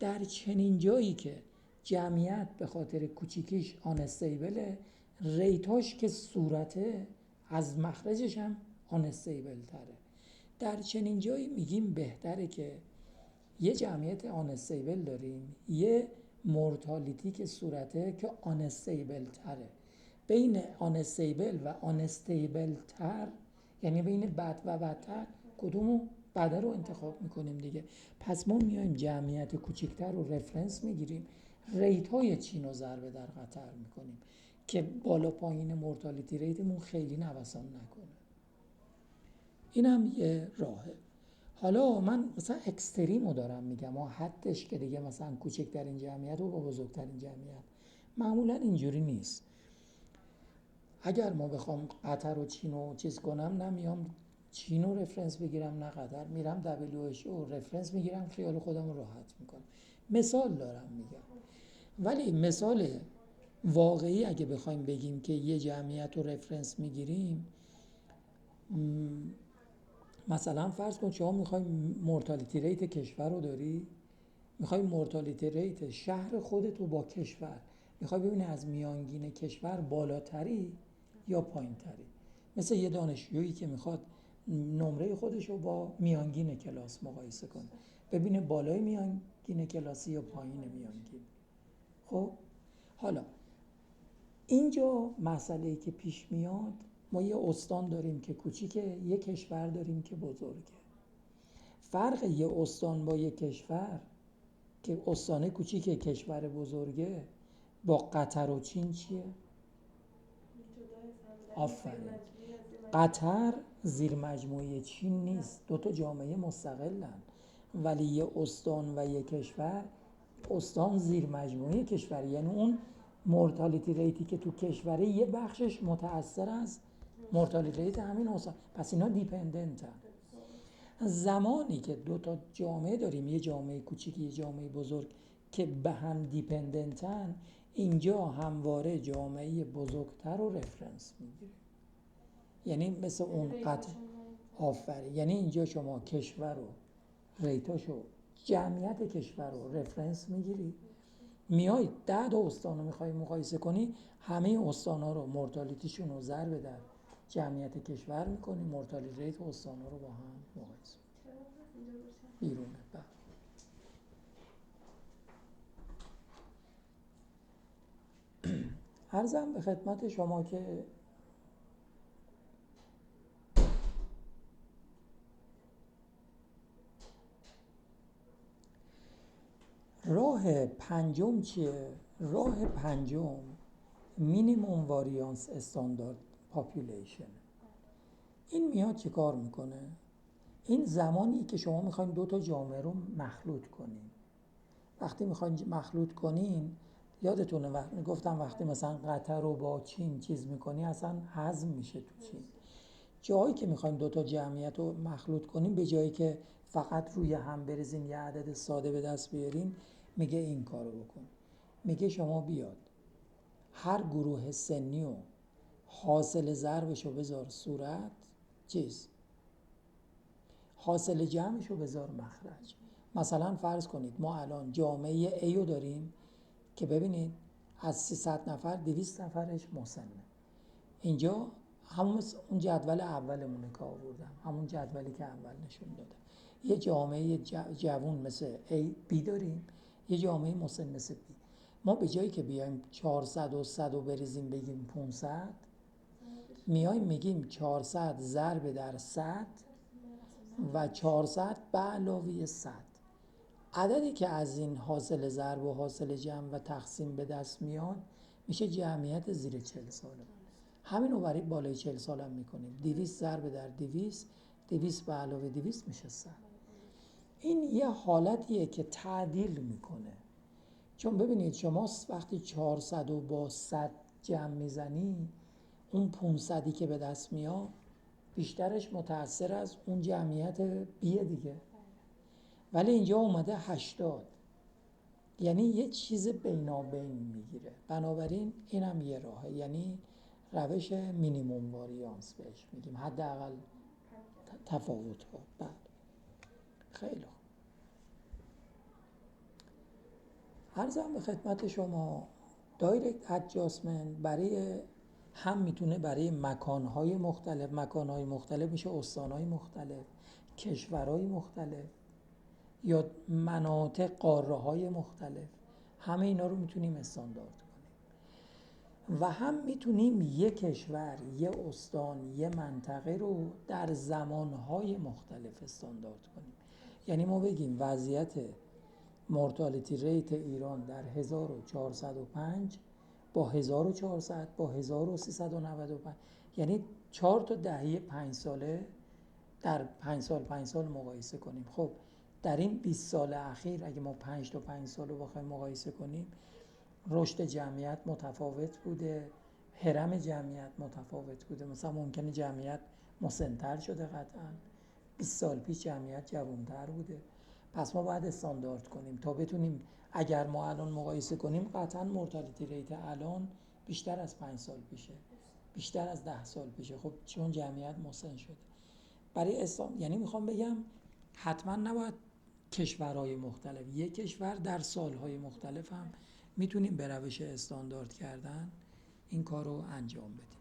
در چنین جایی که جمعیت به خاطر کوچیکیش آن استیبله، ریتاش که صورته از مخرجش هم آن استیبل تره. در چنین جایی میگیم بهتره که یه جمعیت آن استیبل داریم، یه مورتالیتی که صورته که آن استیبل تره. بین آن استیبل و آن استیبل تر یعنی بین بد و بدتر کدومو بده رو انتخاب میکنیم دیگه. پس ما میایم جمعیت کوچکتر رو رفرنس میگیریم، ریت های چین رو ضرب در قطر میکنیم که بالا پایین مورتالیتی ریتمون خیلی نوسان نکنه. این هم یه راهه. حالا من مثلا اکستریمو دارم میگم و حدش که دیگه مثلا کوچکترین جمعیت و با بزرگترین جمعیت معمولا اینجوری نیست. اگر ما بخوام قطر و چین رو چیز کنم نمیام چین رو رفرنس بگیرم نه قطر، میرم WHO رو رفرنس میگیرم خیال خودم رو راحت میکنم. مثال دارم میگم. ولی مثال واقعی اگه بخوایم بگیم که یه جمعیت رو رفرنس میگیریم، مثلا فرض کن شما میخوای مورتالیتی ریت کشور رو داری، میخوای مورتالیتی ریت شهر خودت رو با کشور میخوای ببینی از میانگین کشور بالاتری یا پایینتری. مثل یه دانشجویی که میخواد نمره خودش رو با میانگین کلاس مقایسه کنه، ببینه بالای میانگین کلاسی یا پایین میانگین. خب حالا اینجا مسئله‌ای که پیش میاد، ما یه استان داریم که کوچیکه، یه کشور داریم که بزرگه. فرق یه استان با یه کشور که استان کوچیکه کشور بزرگه با قطر و چین چیه؟ آفرین. قطر زیر مجموعه چین نیست، دو تا جامعه مستقلن، ولی یه استان و یه کشور، استان زیر مجموعه کشور، یعنی اون مورتالیتی ریتی که تو کشوره یه بخشش متأثر از مورتالیتی ریت همین استان، پس اینا دیپندنتن. زمانی که دو تا جامعه داریم، یه جامعه کوچیک یه جامعه بزرگ که به هم دیپندنتن، اینجا همواره جامعه بزرگتر رو رفرنس میگیره. یعنی مثل اون قطع آفری، یعنی اینجا شما کشور رو ریتاشو جمعیت کشور رو رفرنس میگیری، میای 10 تا استان رو میخوای مقایسه کنی، همه استان ها رو مورتالیتیشون رو ضرب در جمعیت کشور میکنی، مورتالیتی ریت استان ها رو با هم مقایسه بیرونه. عرضم به خدمت شما که راه پنجم چیه؟ راه پنجم مینیموم واریانس استاندارد پاپولیشن. این میاد چه کار میکنه؟ این زمانی که شما میخواین دو تا جامعه رو مخلوط کنین. وقتی میخواین مخلوط کنین، یادتونه گفتم وقتی مثلا قطر رو با چین چیز میکنی اصلا هضم میشه تو چین. جایی که میخواین دو تا جمعیت رو مخلوط کنین، به جایی که فقط روی هم بریزین یه عدد ساده به دست بیارین، میگه این کارو بکن. میگه شما بیاد هر گروه سنی و حاصل ضربشو بذار صورت چیز، حاصل جمعشو بذار مخرج. مثلا فرض کنید ما الان جامعه A رو داریم که ببینید از 300 نفر 200 نفرش مسنه. اینجا همون اون جدول اولمونه که آوردم، همون جدولی که اول نشون دادم. یه جامعه جوون مثل A B داریم، یه جامعه مسن مثل B. ما به جایی که بیایم 400 و 100 رو بریزیم بگیم 500، میایم میگیم 400 ضرب در 100 و 400 به علاوه 100. عددی که از این حاصل ضرب و حاصل جمع و تقسیم به دست میاد میشه جمعیت زیر 40 ساله. همین رو برای بالای 40 سال هم میکنیم. 200 ضرب در 200، 200 به علاوه 200 میشه 100. این یه حالتیه که تعدیل میکنه. چون ببینید شما وقتی 400 رو با 100 جمع میزنی، اون 500ی که به دست میاد بیشترش متأثر از اون جمعیت بیه دیگه. ولی اینجا اومده 80، یعنی یه چیز بینابین میگیره. بنابراین اینم یه راهه، یعنی روش مینیموم واریانس بهش میگیم، حداقل تفاوت ها. بله خیلی خوب. عرضم به خدمت شما دایرکت ادجاستمنت برای هم میتونه برای مکانهای مختلف میشه استانهای مختلف، کشورهای مختلف یا مناطق قاره‌های مختلف، همه اینا رو میتونیم استاندارد کنیم. و هم میتونیم یک کشور، یه استان، یه منطقه رو در زمانهای مختلف استاندارد کنیم. یعنی ما بگیم وضعیت مورتالیتی ریت ایران در 1405 با 1400 با 1395، یعنی 4 تا دهه 5 ساله در 5 سال مقایسه کنیم. خب در این 20 سال اخیر اگه ما 5 تا 5 سال رو بخوایم مقایسه کنیم، رشد جمعیت متفاوت بوده، هرم جمعیت متفاوت بوده. مثلا ممکنه جمعیت مسن‌تر شده، قطعاً 20 سال پیش جمعیت جوان‌تر بوده. پس ما باید استاندارد کنیم تا بتونیم، اگر ما الان مقایسه کنیم قطعاً مورتالیتی ریت الان بیشتر از 5 سال پیشه، بیشتر از 10 سال پیشه. خب چون جمعیت مسن شده. برای یعنی میخوام بگم حتما نباید کشورهای مختلف، یک کشور در سالهای مختلف هم میتونیم به روش استاندارد کردن این کار رو انجام بدیم.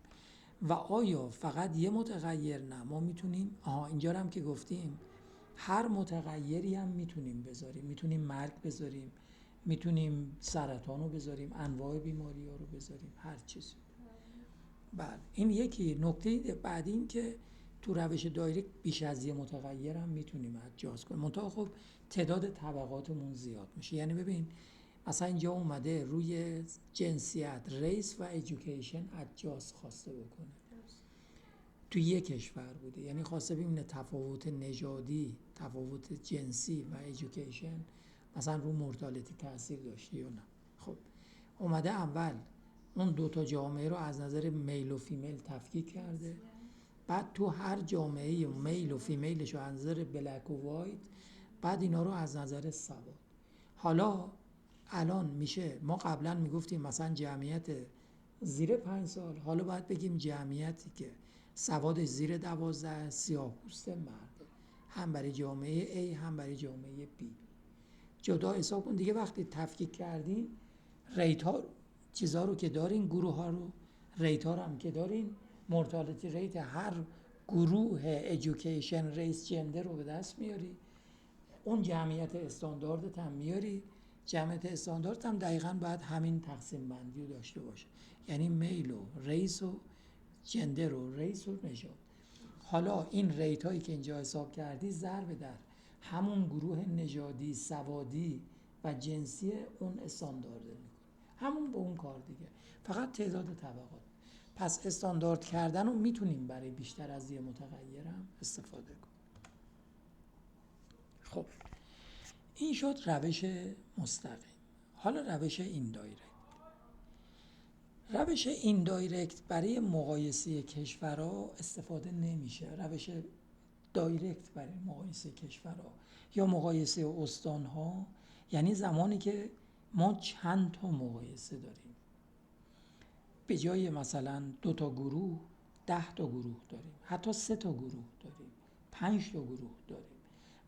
و آیا فقط یه متغیر؟ نه، ما میتونیم اینجا هم که گفتیم هر متغیری هم میتونیم بذاریم، میتونیم مرگ بذاریم، میتونیم سرطان رو بذاریم، انواع بیماری ها رو بذاریم، هر چیزی. بله این یکی. نکته بعدی این که تو روش دایرکت بیش از یه متغیر هم میتونیم ادجاست کنیم، منتها خب تعداد طبقاتمون زیاد میشه. یعنی ببین مثلا اینجا اومده روی جنسیت، ریس و ایژوکیشن ادجاست خواسته بکنه، تو یک کشور بوده، یعنی خواسته ببینه تفاوت نژادی، تفاوت جنسی و ایژوکیشن مثلا رو مورتالیتی تاثیر داشته یا نه. خب اومده اول اون دو تا جامعه رو از نظر میل و فیمیل تفکیک کرده، بعد تو هر جامعه میل و فیمیلش رو از نظر بلک و وایت، بعد اینا رو از نظر سواد. حالا الان میشه، ما قبلا میگفتیم مثلا جمعیت زیر 5 سال، حالا باید بگیم جمعیتی که سواد زیر 12 سیاه‌پوست مرده، هم برای جامعه A هم برای جامعه B جدا حساب کن دیگه. وقتی تفکیک کردین ریت ها چیزا رو که دارین، گروه ها رو، ریت ها رو هم که دارین، مورتالیتی ریت هر گروه ایژوکیشن، ریس، جندر رو به دست میاری، اون جمعیت استاندارد هم میاری. جمعیت استاندارد هم دقیقاً باید همین تقسیم بندی رو داشته باشه، یعنی میل و ریس و جندر و ریس و نژاد. حالا این ریت هایی که اینجا حساب کردی ضرب در همون گروه نژادی، سوادی و جنسی اون استاندارد میکنه، همون به اون کار دیگه، فقط تعداد طبقات. پس استاندارد کردن رو میتونیم برای بیشتر از یه متغیر هم استفاده کنیم. خب این شد روش مستقیم. حالا روش ایندایرکت. روش ایندایرکت برای مقایسه کشورها استفاده نمیشه. روش دایرکت برای مقایسه کشورها یا مقایسه استانها، یعنی زمانی که ما چند تا مقایسه داریم، به جای مثلا 2 تا گروه 10 تا گروه داریم، حتی 3 تا گروه داریم، 5 تا گروه داریم.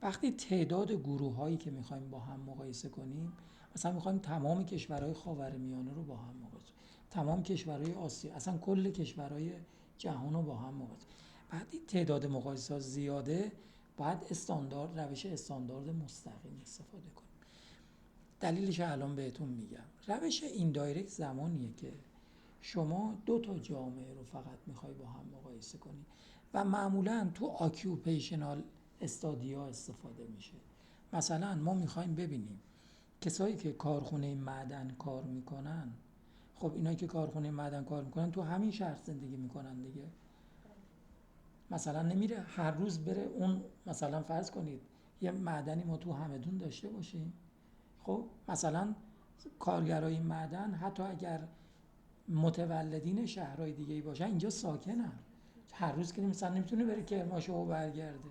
وقتی تعداد گروه هایی که میخوایم با هم مقایسه کنیم، مثلا میخوایم تمام کشورهای خاورمیانه رو با هم مقایسه، تمام کشورهای آسیا، اصلا کل کشورهای جهان رو با هم مقایسه. وقتی تعداد مقایسه ها زیاده، باید روش استاندارد مستقیم استفاده کنیم. دلیلش الان بهتون میگم. روش ایندایرکت زمانیه که شما 2 تا جامعه رو فقط میخوای با هم مقایسه کنی و معمولا تو آکیوپیشنال استادیا استفاده میشه. مثلا ما میخوایم ببینیم کسایی که کارخونه معدن کار میکنن، خب اینایی که کارخونه معدن کار میکنن تو همین شهر زندگی میکنن دیگه. مثلا نمیره هر روز بره اون، مثلا فرض کنید یه معدنی ما تو همدون داشته باشیم، خب مثلا کارگرای معدن حتی اگر متولدین شهرهای دیگه باشن اینجا ساکنن، هر روز که مثلا نمیتونه بره کرمانشاه و برگرده،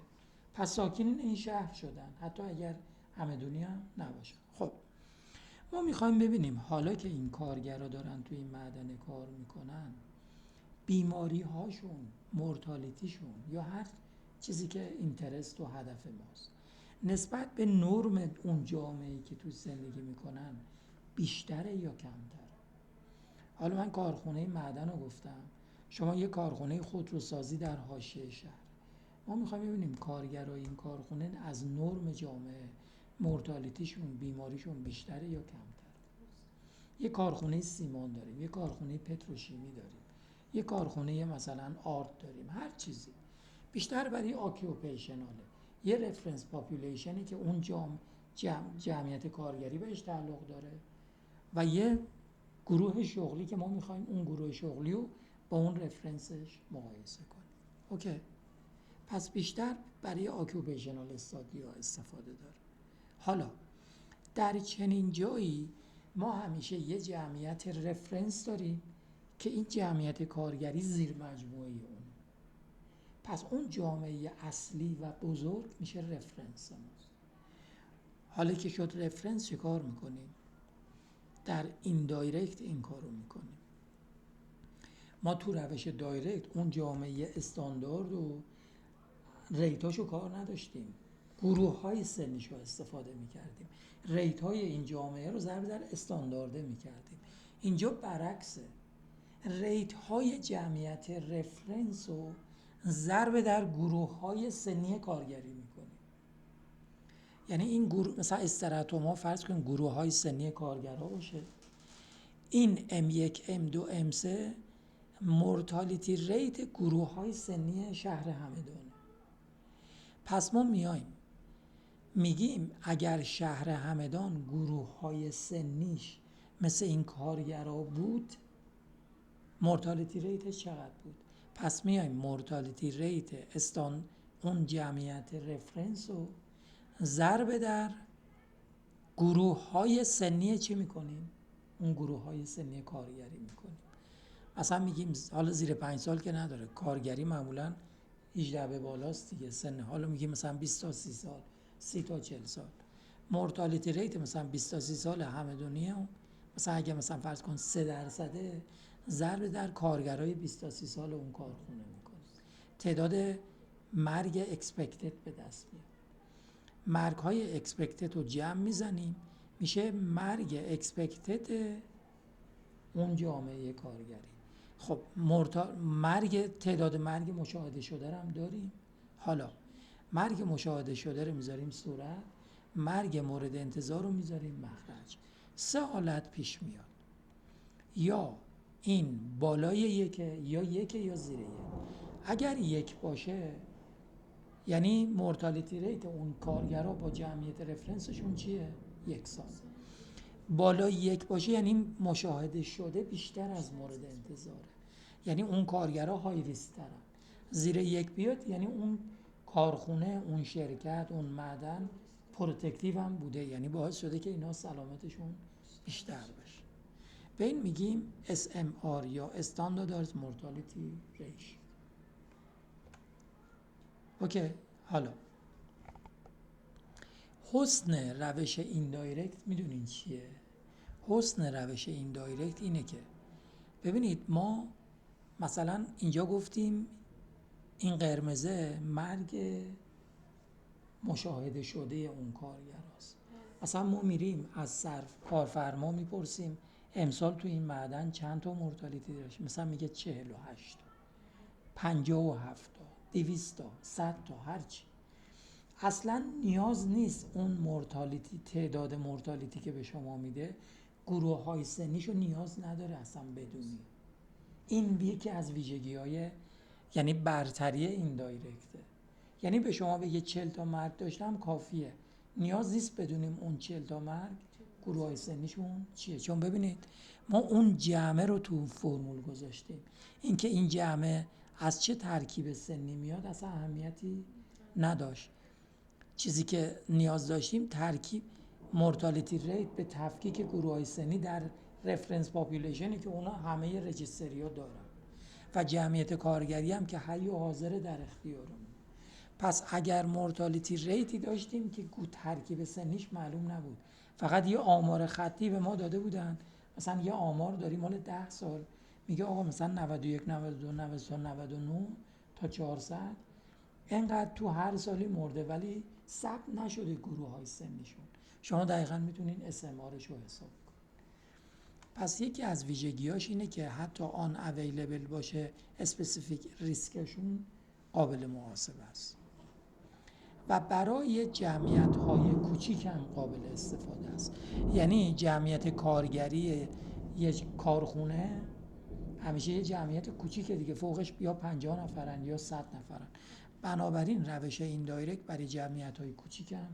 پس ساکنین این شهر شدن حتی اگر همدونی هم نباشن. خب ما میخوایم ببینیم حالا که این کارگرها دارن توی این معدن کار میکنن، بیماری هاشون، مورتالیتیشون یا هر چیزی که اینترست و هدف ماست نسبت به نرم اون جامعه‌ای که تو زندگی میکنن بیشتره یا کمتره. حالا من کارخونه معدن رو گفتم، شما یه کارخونه خودروسازی در حاشیه شهر، ما میخوایم ببینیم کارگرای این کارخونه از نرم جامعه مورتالیتیشون، بیماریشون بیشتره یا کمتره. یه کارخونه سیمان داریم، یه کارخونه پتروشیمی داریم، یه کارخونه مثلا آرت داریم، هر چیزی بیشتر برای آکیوپیشناله، یه رفرنس پاپولیشنی که اون جمعیت کارگری بهش تعلق داره و یه گروه شغلی که ما میخوایم اون گروه شغلی رو با اون رفرنسش مقایسه کنیم. اوکی، پس بیشتر برای آکیوپیشنال استادیا استفاده داره. حالا در چنین جایی ما همیشه یه جمعیت رفرنس داریم که این جمعیت کارگری زیر مجموعه اون، پس اون جامعه اصلی و بزرگ میشه رفرنس ماست. حالا که شد رفرنس چه کار میکنیم؟ در این دایرکت این کار رو میکنیم. ما تو روش دایرکت اون جامعه استاندارد و ریتاشو کار نداشتیم، گروه های سنیشو استفاده میکردیم، ریت های این جامعه رو ضرب در استاندارده میکردیم. اینجا برعکسه، ریت های جمعیت رفرنس رو ضرب در گروه های سنی کارگری میکنیم. یعنی این گروه مثلا استراتوم ها فرض کنیم گروه های سنی کارگرها باشه، این M1 M2 M3 مورتالیتی ریت گروه های سنی شهر همدانه. پس ما میایم میگیم اگر شهر همدان گروه های سنیش مثل این کارگرها بود، مورتالیتی ریتش چقدر بود؟ پس میایم مورتالیتی ریت اون جمعیت رفرنس رو ضرب در گروه های سنی چی میکنیم؟ اون گروه های سنی کارگری میکنیم. اصلا میگیم حالا زیر 5 سال که نداره، کارگری معمولا 18 به بالاست دیگه سن، حالا میگیم مثلا 20 تا 30 سال، 30 تا 40 سال. مورتالیتی ریت مثلا 20 تا 30 سال همه دنیا، مثلا اگه مثلا فرض کن 3% ضرب در کارگرای 20 تا 30 سال اون کارخونه میکنه، تعداد مرگ اکسپکتد به دست میاد. مرگ های اکسپکتد رو جمع میزنیم میشه مرگ اکسپکتد اون جامعه کارگری. خب تعداد مرگ مشاهده شده هم داریم. حالا مرگ مشاهده شده رو میذاریم صورت، مرگ مورد انتظار رو میذاریم مخرج. 3 حالت پیش میاد، یا این بالای یکه یا یکه یا زیر یک. اگر یک باشه یعنی مورتالیتی ریت اون کارگرها با جمعیت رفرنسشون چیه؟ 1 سال. بالای 1 باشه یعنی مشاهده شده بیشتر از مورد انتظاره، یعنی اون کارگرها های ریسک ترن. زیر 1 بیاد یعنی اون کارخونه، اون شرکت، اون معدن پروتکتیو هم بوده، یعنی باعث شده که اینا سلامتشون بیشتر بشه. به این میگیم SMR یا Standardized Mortality Ratio. اوکی. حالا حسن روش این دایرکت میدونین چیه؟ حسن روش این دایرکت اینه که ببینید ما مثلا اینجا گفتیم این قرمزه مرگ مشاهده شده اون کارگراست. مثلا ما میریم از کارفرما میپرسیم امسال تو این معدن چند تا مورتالیتی داشت، مثلا میگه 48 تا، 57 تا، 200 تا، 100 تا، هرچی. اصلا نیاز نیست اون مورتالیتی، تعداد مورتالیتی که به شما میده گروه های سنیشو نیاز نداره اصلا بدونی. این یکی از ویژگی‌های یعنی برتری این دایرکته. یعنی به شما بگه 40 تا مرگ داشتم کافیه، نیاز نیست بدونیم اون 40 تا مرگ گروه های سنیشون چیه. چون ببینید ما اون جمع رو تو فرمول گذاشتیم، اینکه این جمع از چه ترکیب سنی میاد اصلا اهمیتی نداشت. چیزی که نیاز داشتیم ترکیب مورتالیتی ریت به تفکیک گروه های سنی در رفرنس پاپولیشنی که اونا همه رجیستری ها دارن و جمعیت کارگری هم که حی و حاضر در اختیارمون. پس اگر مورتالیتی ریتی داشتیم که ترکیب سنیش معلوم نبود، فقط یه آمار خطی به ما داده بودن، مثلا یه آمار داریم مال 10 سال میگه آقا مثلا 91 92 93 99 تا 400 اینقدر تو هر سالی مرده ولی ثبت نشده گروه های سنیشون، شما دقیقا میتونین SMRش رو حساب کنید. پس یکی از ویژگیاش اینه که حتی آن اویلیبل باشه اسپسیفیک ریسکشون قابل محاسبه است و برای جمعیت های کوچیک هم قابل استفاده است. یعنی جمعیت کارگری یک کارخونه همیشه یه جمعیت کوچیکه دیگه، فوقش یا 50 نفرن یا 100 نفرن. بنابراین روش این دایرکت برای جمعیت های کوچیک هم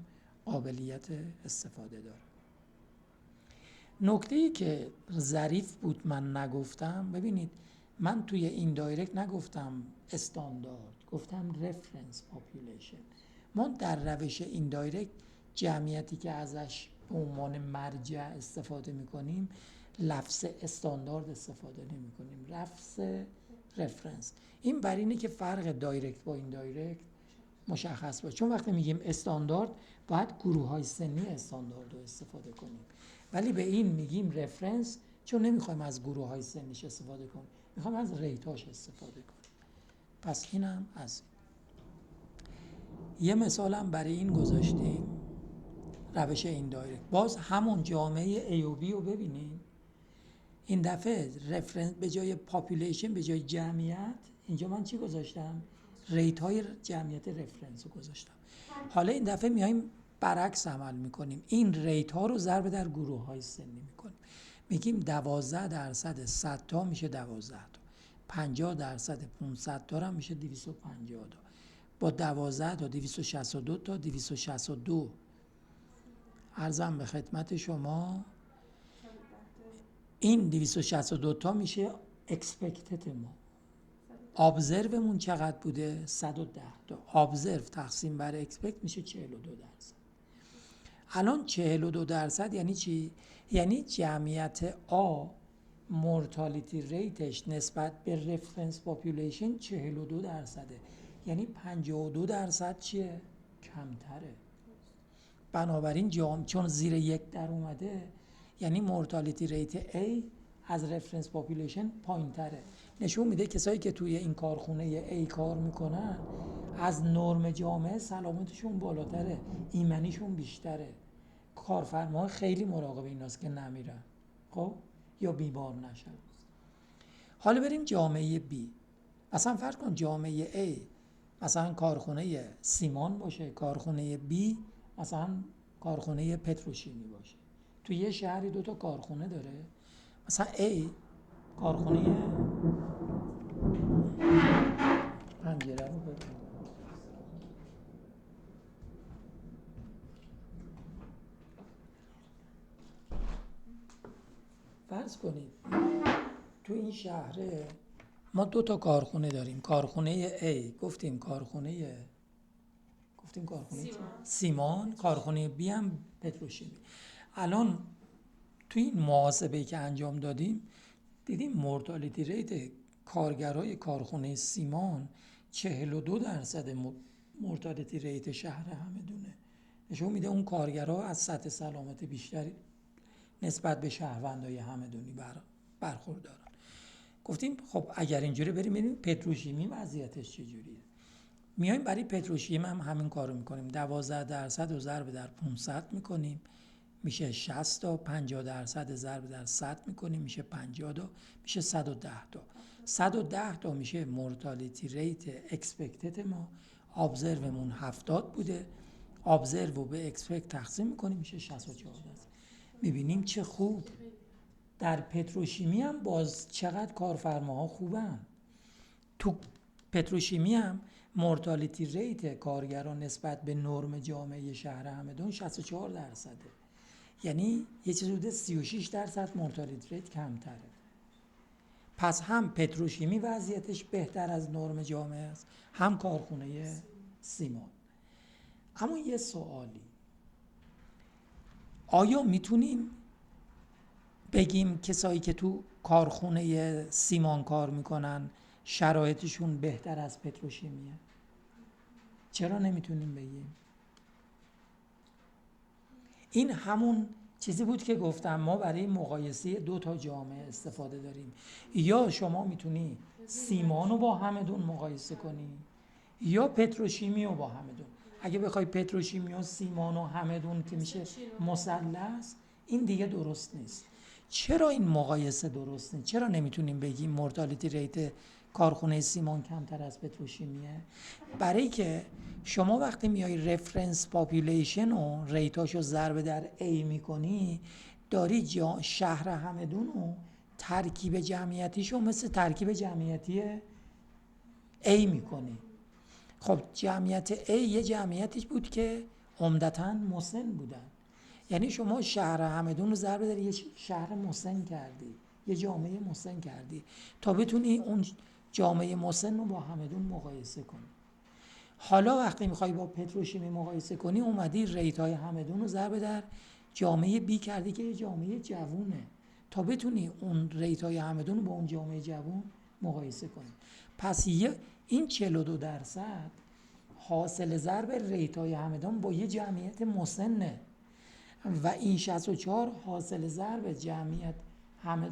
قابلیت استفاده داره. نکته‌ای که ظریف بود من نگفتم، ببینید من توی این دایرکت نگفتم استاندارد، گفتم رفرنس پاپولیشن. ما در روش این دایرکت جمعیتی که ازش به عنوان مرجع استفاده می‌کنیم لفظ استاندارد استفاده نمی‌کنیم، لفظ رفرنس. این بر اینه که فرق دایرکت با این دایرکت مشخص باشه. چون وقتی میگیم استاندارد باید گروه‌های سنی استاندارد رو استفاده کنیم، ولی به این میگیم رفرنس چون نمیخوایم از گروه‌های سنیش استفاده کنیم، میخوایم از ریتاش استفاده کنیم. پس اینم از یه مثالم برای این گذاشتیم روش این دایرکت. باز همون جامعه A و B رو ببینیم. این دفعه رفرنس به جای پاپولیشن، به جای جمعیت، اینجا من چی گذاشتم؟ ریت های جمعیت رفرنس رو گذاشتم. حالا این دفعه میایم برعکس عمل میکنیم، این ریت ها رو ضرب در گروه های سنی میکنیم. میگیم 12% 100 تا میشه 12 تا، 50% 500 تا هم میشه 250 تا، با 12 تا 262 تا 262. عرضم به خدمت شما این 262 تا میشه اکسپکتد ما. ابزرومون چقدر بوده؟ 110 تا. ابزرو تقسیم بر اکسپکت میشه 42%. الان 42% یعنی چی؟ یعنی جمعیت آ مورتالیتی ریتش نسبت به رفرنس پاپولیشن 42%، یعنی 52% چیه؟ کمتره. بنابراین چون زیر 1 در اومده یعنی مورتالیتی ریت A از رفرنس پاپولیشن پایین تره. نشون میده کسایی که توی این کارخونه A کار میکنن از نرم جامعه سلامتشون بالاتره، ایمنیشون بیشتره. کارفرما خیلی مراقب ایناست که نمیرن خب یا بیمار نشن. حالا بریم جامعه B. مثلا فرض کن جامعه A مثلا کارخونه سیمان باشه، کارخونه B مثلا کارخونه پتروشیمی باشه. تو یه شهری 2 تا کارخونه داره. مثلا A کارخونه پنجره رو ببین. فرض کنید تو این شهر ما 2 تا کارخونه داریم. کارخونه A گفتیم کارخونه گفتیم کارخونه سیمان، کارخونه بی هم پتروشیمی. الان توی این محاسبه که انجام دادیم دیدیم مورتالیتی ریت کارگرای کارخونه سیمان 42% مورتالیتی ریت شهر همدونه. نشون میده اون کارگرها از سطح سلامت بیشتری نسبت به شهروندای همدونی برخوردارن. گفتیم خب اگر اینجوری بریم پتروشیمی وضعیتش چجوریه. میایم برای پتروشیمی هم همین کارو میکنیم. 12% رو ضرب در 500 میکنیم میشه 60 تا. 50% ضرب در 100 میکنیم میشه 50 تا، میشه 110 تا. 110 تا میشه مورتالیتی ریت اکسپکتد ما. ابزرومون 70 بوده، ابزرو رو به اکسپکت تقسیم میکنیم میشه 64 درصد. میبینیم چه خوب در پتروشیمی هم باز چقدر کارفرماها خوبن. تو پتروشیمی هم مورتالیتی ریت کارگران نسبت به نرم جامعه شهر همدان 64 درصده. یعنی یه چیز حدود 36% مورتالیتی ریت کمتره. پس هم پتروشیمی وضعیتش بهتر از نرم جامعه است، هم کارخونه سیمان. اما یه سوالی، آیا میتونیم بگیم کسایی که تو کارخونه سیمان کار میکنن شرایطشون بهتر از پتروشیمیه؟ چرا نمیتونیم بگیم؟ این همون چیزی بود که گفتم ما برای مقایسه دو تا جامعه استفاده داریم. یا شما میتونی سیمان رو با همدون مقایسه کنی یا پتروشیمی رو با همدون. اگه بخوای پتروشیمی و سیمان و همدون که میشه مثلث، این دیگه درست نیست. چرا این مقایسه درست نیست؟ چرا نمیتونیم بگیم مورتالیتی ریت کارخونه سیمان کمتر از پتروشیمیه؟ برای که شما وقتی میای رفرنس پاپولیشن و ریتاشو ضرب در A میکنی، داری شهر همدون و ترکیب جمعیتیشو مثل ترکیب جمعیتی A میکنی. خب جمعیت A یه جمعیتیش بود که عمدتاً مسن بودن. یعنی شما شهر همدون رو ضرب در یه شهر مسن کردی، یه جامعه مسن کردی تا بتونی اون جامعه مسن رو با همدون مقایسه کنی. حالا وقتی میخوای با پتروشیمی مقایسه کنی اومدی ریتای همدون رو ضرب در جامعه بی کردی که یه جامعه جوونه تا بتونی اون ریتای همدون رو با اون جامعه جوون مقایسه کنی. پس این 42% حاصل ضرب ریتای همدون با یه جمعیت مسنه و این 64 حاصل ضرب جمعیت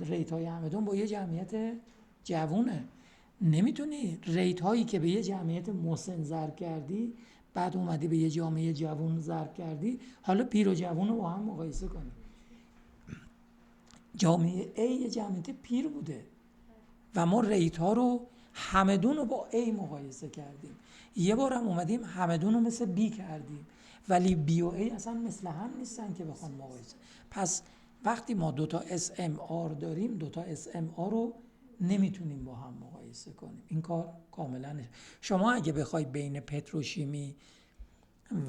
ریتای همدون با یه جمعیت جوونه. نمیتونی ریت هایی که به یه جمعیت مسن ضرب کردی بعد اومدی به یه جامعه جوون ضرب کردی حالا پیر و جوون رو با هم مقایسه کنی. جامعه A یه جمعیت پیر بوده و ما ریت ها رو همدون رو با A مقایسه کردیم. یه بار هم اومدیم همدون رو مثل B کردیم ولی B و A اصلا مثل هم نیستن که بخوان مقایسه. پس وقتی ما دوتا SMR داریم دوتا SMR رو نمیتونیم با هم مقایسه کنیم. این کار کاملا شما اگه بخوای بین پتروشیمی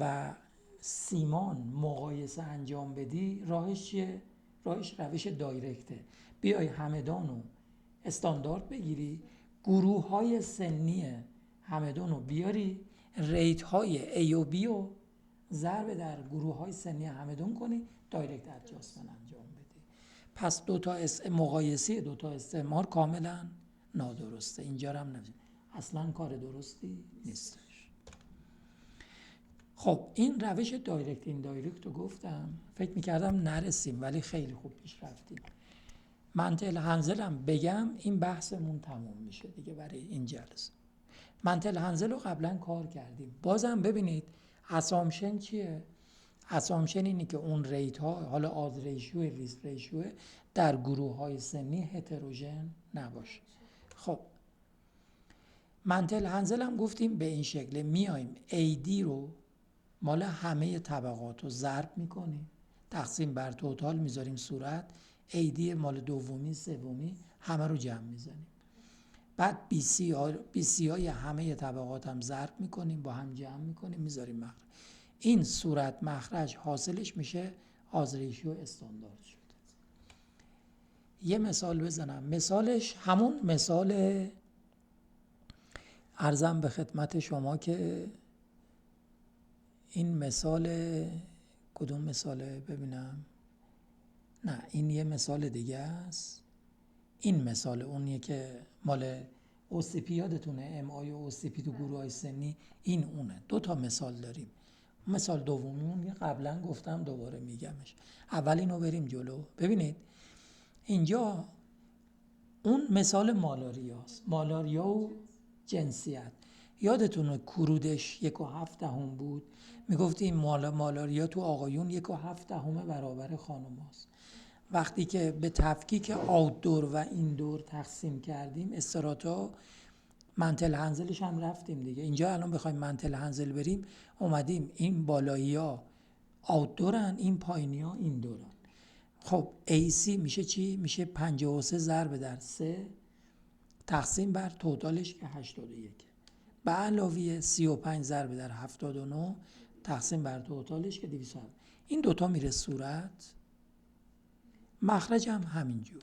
و سیمان مقایسه انجام بدی راهش چیه؟ راهش روش دایرکته. بیای همدان رو استاندارد بگیری، گروه های سنی همدان رو بیاری، ریت های A و B رو ضرب در گروه های سنی همدان کنی، دایرکت ادجاستمنت انجام بدی. پس مقایسه دوتا استعمار کاملا نادرسته. اینجا هم نمیشه. اصلا کار درستی نیستش. خب این روش دایرکت این دایرکت رو گفتم، فکر میکردم نرسیم ولی خیلی خوب پیش رفتیم. منطق هنزل هم بگم این بحثمون تموم میشه دیگه برای این جلسه. منطق هنزل رو قبلا کار کردیم. بازم ببینید اسامشن چیه؟ اسامشن اینه که اون ریت ها حالا آز ریشیو ریسک ریشیو در گروه های سنی هتروژن نباشه. خب منطق هنزل هم گفتیم به این شکل میایم AD رو مال همه طبقات رو ضرب میکنیم تقسیم بر توتال میذاریم صورت AD مال دومی سومی همه رو جمع میزنیم. بعد BC های همه طبقات هم ضرب میکنیم با هم جمع میکنیم میذاریم مخرج. این صورت مخرج حاصلش میشه آز ریشیو استاندارد شد. یه مثال بزنم. مثالش همون مثال عرضم به خدمت شما که این مثال کدوم مثاله ببینم؟ نه این یه مثال دیگه است. این مثال اونیه که مال اوسیپی یادتونه، ام آی و اوسیپی تو گروه های سنی، این اونه. 2 تا مثال داریم. مثال دومیمون قبلا گفتم دوباره میگمش. اول اینو بریم جلو. ببینید اینجا اون مثال مالاریاست، مالاریا و جنسیت. یادتونه کرودش 1.7 بود. میگفتیم مالاریا تو آقایون 1.7 برابر خانم هاست. وقتی که به تفکیک آوتدور و ایندور تقسیم کردیم استراتا، منتل هنزلش هم رفتیم دیگه. اینجا الان بخوایم منتل هنزل بریم، اومدیم این بالایی ها آوتدورن، این پایینی ها ایندورن. خب AC میشه چی؟ میشه 53 ضرب در 3 تقسیم بر توتالش که 81 به علاوه 35 ضرب در 79 تقسیم بر توتالش که 200. این دوتا میره صورت، مخرج هم همینجور.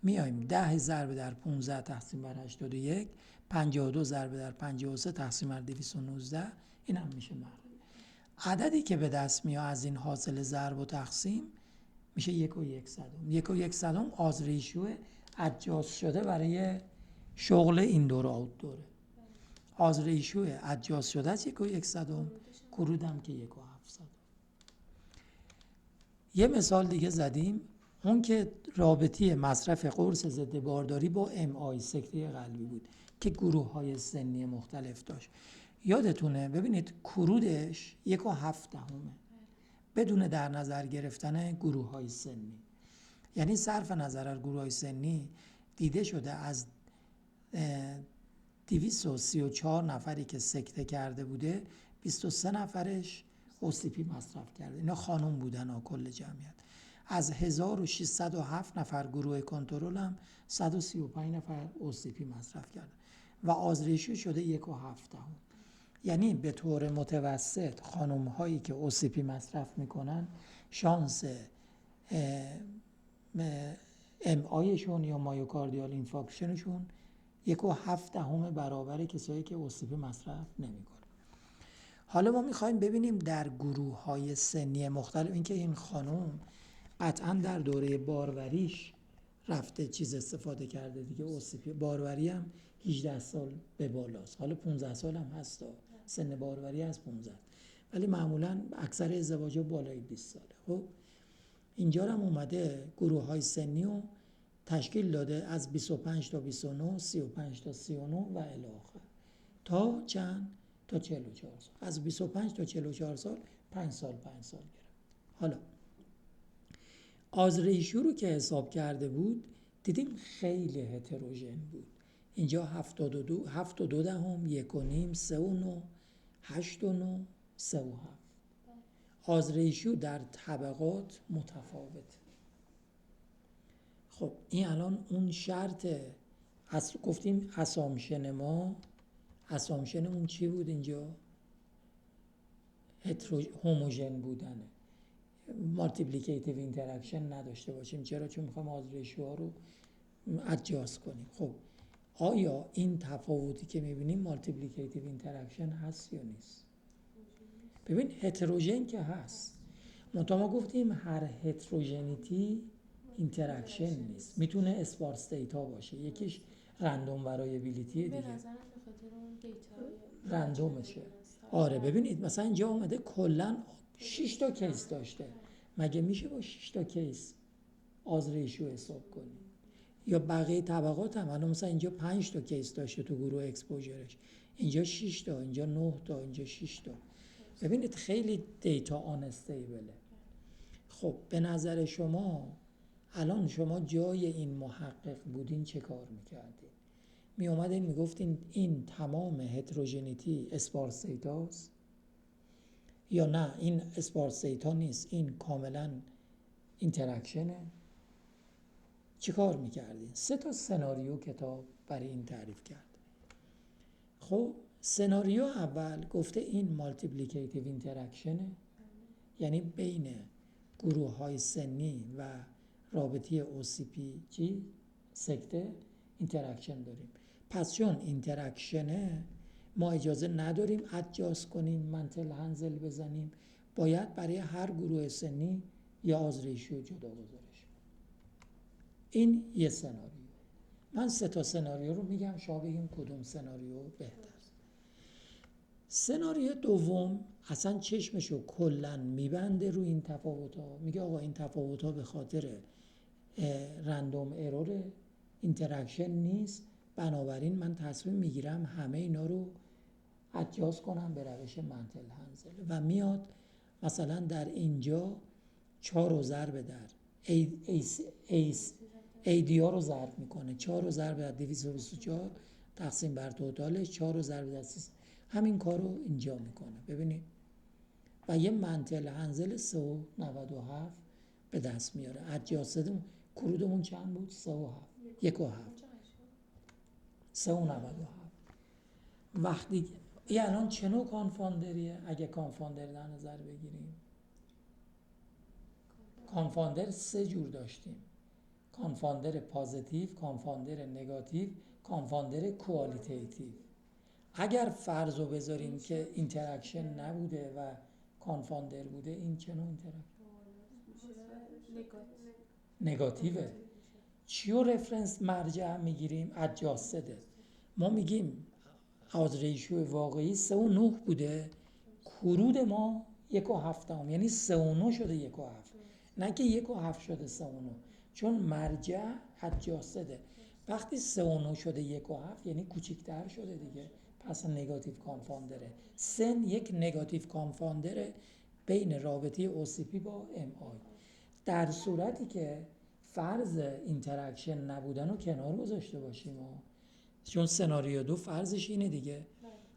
میایم 10 ضرب در 15 تقسیم بر 81، 52 ضرب در 53 تقسیم بر 219، این هم میشه مخرج. عددی که به دست میاد از این حاصل ضرب و تقسیم میشه 1.1. 1.1 آز ریشیو ادجاست شده برای شغل این دور و آوت دوره. آز ریشیو ادجاست شده از 1.1، کرودم که 1.7. یه مثال دیگه زدیم، اون که رابطی مصرف قرص ضد بارداری با ام آی سکته قلبی بود که گروه های سنی مختلف داشت. یادتونه ببینید کرودش 1.7 بدون در نظر گرفتن گروه های سنی. یعنی صرف نظر از گروه های سنی دیده شده از 234 نفری که سکته کرده بوده 23 نفرش اوسیپی مصرف کرده. اینا خانم بودن ها کل جمعیت. از 1607 نفر گروه کنترل هم 135 نفر اوسیپی مصرف کرده و آز ریشیو شده 1.7. یعنی به طور متوسط خانم هایی که اوسیپی مصرف میکنن شانس ام آیشون یا مایوکاردیال اینفارکشنشون 1.7 برابر کسایی که اوسیپی مصرف نمیکنن. حالا ما میخوایم ببینیم در گروه های سنی مختلف، اینکه این خانم قطعا در دوره باروریش رفته چیز استفاده کرده دیگه، اوسیپی باروری هم 18 سال به بالاست، حالا 15 سال هم هست، سن باروری از 15، ولی معمولا اکثر ازدواجا بالای 20 ساله. خب اینجا هم اومده گروه های سنی رو تشکیل داده از 25 تا 29، 35 تا 39 و الی آخر تا چند؟ تا 44 سال. از 25 تا 44 سال 5 سال گرفت. حالا آز ریشیو رو که حساب کرده بود دیدیم خیلی هتروژن بود. اینجا 72 7.2 دهم، 1.5، 3.9، 8.9، 3.7. آز ریشیو در طبقات متفاوت. خب این الان اون شرط گفتیم اسامشن ما، اسامشنمون چی بود اینجا؟ هوموژن بودنه، مالتیپلیکیتیو اینتراکشن نداشته باشیم. چرا؟ چون میخوایم آز ریشیوها رو ادجاست کنیم. خب آیا این تفاوتی که میبینیم مالتیپلیکیتیو اینتراکشن هست یا نیست؟ ببین هتروژن که هست، منتها ما گفتیم هر هتروژنیتی اینتراکشن نیست، میتونه اسپارس دیتا باشه. یکیش رندوم وارایبیلیتی دیگه، به نظرم به خاطر اون دیتا رندومشه. آره ببینید مثلا اینجا اومده کلا 6 تا کیس داشته، مگه میشه با 6 تا کیس آز ریشیو حساب کنیم؟ یا بقیه طبقات هم الان مثلا اینجا 5 تا کیس داشته تو گروه اکسپوژرش، اینجا 6 تا، اینجا 9 تا، اینجا 6 تا. ببینید خیلی دیتا آن استیبله. خب به نظر شما الان شما جای این محقق بودین چه کار میکردین؟ می اومدین میگفتین این تمام هتروژنیتی اسپارس دیتاست، یا نه این اسپارس دیتا نیست، این کاملا اینتراکشنه؟ چی کار میکردین؟ 3 تا سناریو کتاب برای این تعریف کرد. خب سناریو اول گفته این مالتیپلیکیتیو اینتراکشنه، یعنی بین گروه های سنی و رابطی اوسیپی چی؟ سکته اینتراکشن داریم. پس چون اینتراکشنه ما اجازه نداریم ادجاست کنیم، منتل هنزل بزنیم، باید برای هر گروه سنی یه آز ریشیو جدا گذارش. این یه سناریو. من 3 تا سناریو رو میگم، شما بگیم کدوم سناریو بهتر. سناریو دوم اصلا چشمشو کلن میبنده روی این تفاوت‌ها، میگه آقا این تفاوت‌ها به خاطر رندوم ارور اینتراکشن نیست، بنابراین من تصمیم میگیرم همه اینا رو ادجاست کنم به روش منتل هنزل و میاد مثلا در اینجا 4 رو ضرب در ADR رو ضرب میکنه، 4 رو ضرب در 224 تقسیم بر توتالش، 4 رو ضرب در 3، همین کار رو اینجا میکنه. ببینید و یه منتل هنزل 397 به دست میاره. ادجاستمون کرودمون چند بود؟ 3.7 1.7 397. وقتی این الان چه نوع کانفاندریه؟ اگه کانفاندر در نظر بگیریم، کانفاندر 3 جور داشتیم: کانفاندر پازیتیو، کانفاندر نگاتیو، کانفاندر کوالیتیتیو. اگر فرض رو بذاریم که اینتراکشن نبوده و کانفاندر بوده، این چه نوع اینتراکشن؟ نگاتیوه. چی رو رفرنس مرجع میگیریم؟ ادجاستده. ما میگیم آز ریشیو واقعی 3.9 بوده، کرود ما 1.7 یعنی 3.9 شده 1.7، نه که 1.7 شده 3.9، چون مرجع ادجاستده. وقتی 3.9 شده 1.7 یعنی کوچیک‌تر شده دیگه، پس نگاتیو کانفاندره. سن یک نگاتیو کانفاندره بین رابطه اوسیپی با ام آی. در صورتی که فرض اینتراکشن نبودن رو کنار گذاشته باشیم، چون سناریو 2 فرضش اینه دیگه،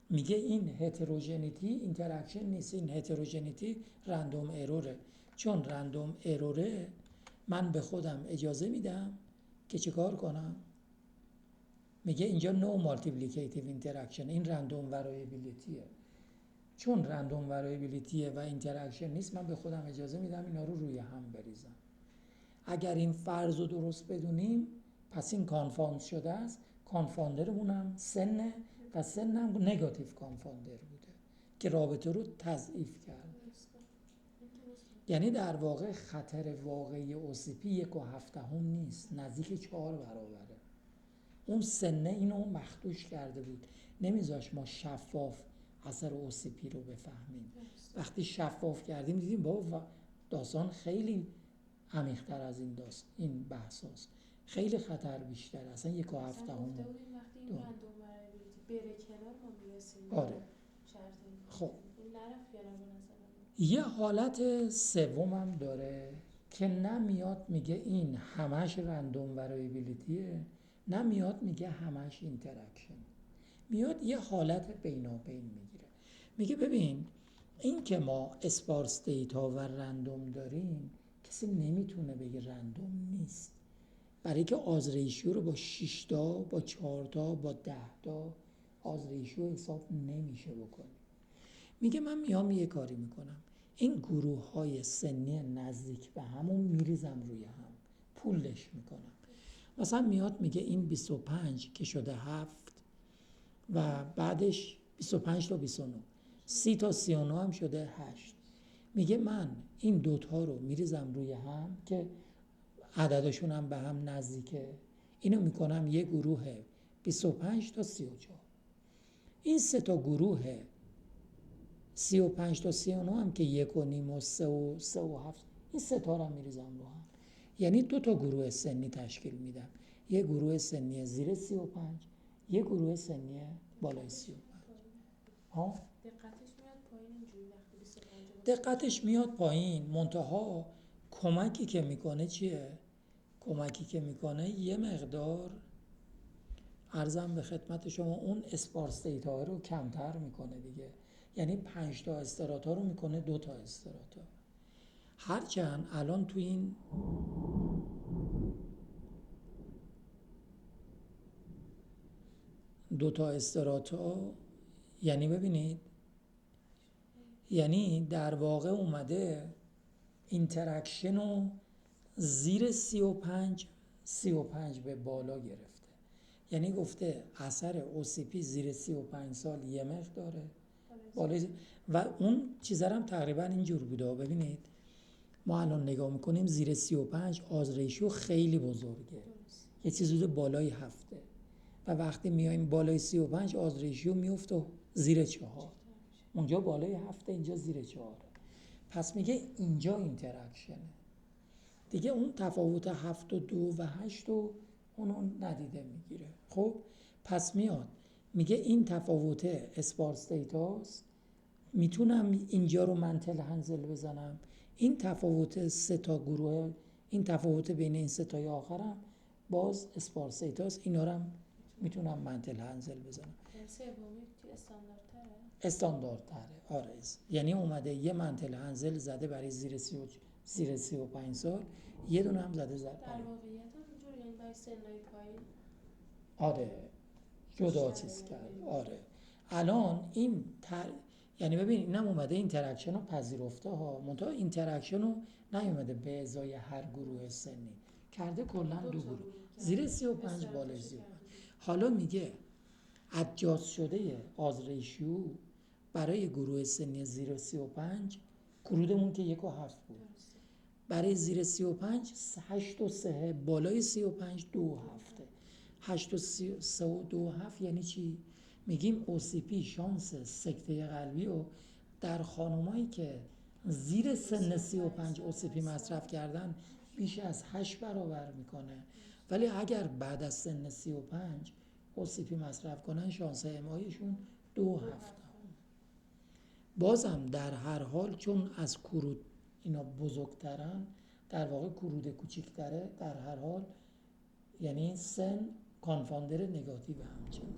میگه این هتروژنیتی اینتراکشن نیست، این هتروژنیتی رندوم اروره. چون رندوم اروره من به خودم اجازه میدم که چیکار کنم؟ میگه اینجا نو مالتیپلیکیتیو اینتراکشن، این رندوم وریبیلیتیه. چون رندوم وریبیلیتیه و اینتراکشن نیست، من به خودم اجازه میدم اینا رو روی هم بریزم. اگر این فرض رو درست بدونیم، پس این کانفاند شده است. کانفاندرمون هم سنه و سن هم نگاتیو کانفاندر بوده که رابطه رو تضعیف کرد. یعنی در واقع خطر واقعی اوسیپی 1.7 نیست، نزدیک 4 برابره. اون سنه اینو مخدوش کرده بود، نمیذاش ما شفاف اثر اوسیپی رو بفهمیم. وقتی شفاف کردیم دیدیم بابا داستان خیلی عمیق‌تر از این بحث هست، خیلی خطر بیشتر. اصلا 1.7 وقتی این رندوم وریبیلیتی بره کنار ما میرسیم. آره. خب این نرفت یا نه به نظر یه حالت سومم داره که نمیاد میگه این همش رندوم وریبیلیتیه، نمیاد میگه همش اینتراکشن، میاد یه حالت بینابین میگیره. میگه ببین این که ما اسپارس دیتا و رندوم داریم، کسی نمیتونه بگه رندوم نیست، برای که آز ریشیو رو با 6 تا، با 4 تا، با 10 تا آز ریشیو حساب نمیشه بکنی. میگه من میام یه کاری میکنم، این گروه های سنی نزدیک به همون میریزم روی هم، پولش میکنم. مثلا میاد میگه این 25 که شده 7 و بعدش 25 تا 29، 30 تا 39 هم شده 8. میگه من این دوتا رو میریزم روی هم که عددشون هم به هم نزدیکه، اینو میکنم یه گروه 25 تا 34. این 3 تا گروه 35 تا 39 هم که 1.5 و 3 و 3 و 7، این 3 تا رو میریزم رو هم، یعنی 2 تا گروه سنی تشکیل میدم، یه گروه سنی زیر 35، یه گروه سنی بالای 35. ها دقتش میاد پایین اینجوری وقتی 25 دقتش میاد پایین، منتها کمکی که میکنه چیه؟ کمکی که میکنه یه مقدار عرضم به خدمت شما اون اسپارس دیتا رو کمتر میکنه دیگه، یعنی 5 تا استراتا رو میکنه 2 تا استراتا. هرچند الان تو این دو تا استراتا، یعنی ببینید، یعنی در واقع اومده اینتراکشن رو زیر 35 به بالا گرفته، یعنی گفته اثر اوسیپی زیر 35 سال یه داره بالای و اون چیزا هم تقریبا اینجور بوده. ببینید ما الان نگاه میکنیم زیر 35 آز ریشیو خیلی بزرگه، یه چیز حدود بالای 7 و وقتی میایم بالای 35 آز ریشیو میفته زیر 4، اونجا بالای 7 اینجا زیر 4. پس میگه اینجا اینتراکشنه دیگه، اون تفاوت 7 و 2 و 8 و اونو ندیده میگیره. خب پس میاد میگه این تفاوت اسپارس دیتاست، میتونم اینجا رو منتل هنزل بزنم، این تفاوت سه تا گروه، این تفاوت بین این سه تای آخرم باز اسپارس دیتاست، اینا رو هم میتونم منتل هنزل بزنم. سومی استانداردتره؟ استانداردتره، آره. یعنی اومده یه منتل هنزل زده برای زیر 35 سال، یه دونه هم زده در واقعیت هم اینجور، یعنی برای سنهای پایین آره جدا چیز کرد. آره الان این یعنی ببین اینم اومده اینتراکشن رو پذیرفته ها، منتها اینتراکشن رو نیومده به ازای هر گروه سنی کرده، کلا دو گروه زیر 35 بالای 35. حالا میگه ادجاست شده آز ریشیو برای گروه سنی زیر 35 کرودمون که 1.7 بود، برای زیر 35 8 و 3 بالای 35 2 هفته 8 و 3 و 2 7 یعنی چی؟ میگیم اوسیپی شانس سکته قلبی رو در خانمایی که زیر سن 35 اوسیپی مصرف کردن بیش از 8 برابر میکنه، ولی اگر بعد از سن 35 اوسیپی مصرف کنن شانس امایشون 2 هفته. بازم در هر حال چون از کرود اینا بزرگترن، در واقع کرود کوچیکتره، در هر حال یعنی سن کانفاندر نگاتیو همچنین.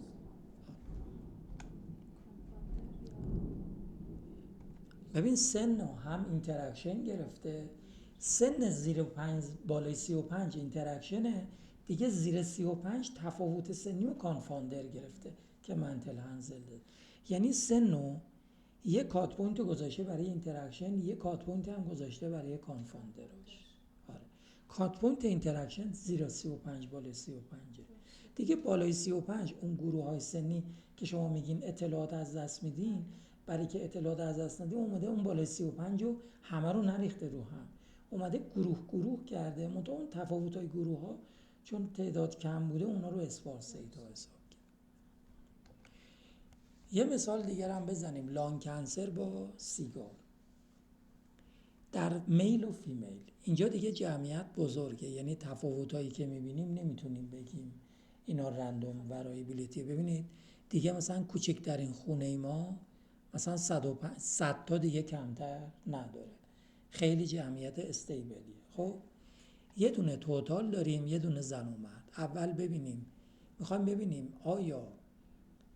ببین سن هم اینتراکشن گرفته، سن زیر 5 بالای 35 اینتراکشنه دیگه، زیر 35 تفاوت سنی و کانفاندر گرفته که منتل هنزل داد. یعنی سنو یه کات پوینت گذاشته برای اینتراکشن، یه کات پوینت هم گذاشته برای کانفاندرش. آره کات پوینت اینتراکشن زیر 35 بالای 35 دیگه، بالای 35 اون گروه های سنی که شما میگین اطلاعات از دست میدین، برای که اطلاعات از دست ندیم اومده اون بالای 35 رو همه رو نریخته رو هم، اومده گروه کرده، منتها اون تفاوت های گروه ها چون تعداد کم بوده اونا رو اسپارس دیتا حساب کرد. یه مثال دیگر هم بزنیم، لانگ کنسر با سیگار در میل و فیمیل. اینجا دیگه جمعیت بزرگه، یعنی تفاوتایی که میبینیم نمیتونیم بگیم اینا رندوم ورایبیلیتی. ببینید دیگه مثلا کوچکترین خونه ما مثلا 100 تا دیگه کمتر نداره، خیلی جمعیت استیبلیه. خب یه دونه توتال داریم، یه دونه زن و مرد. اول میخوایم ببینیم آیا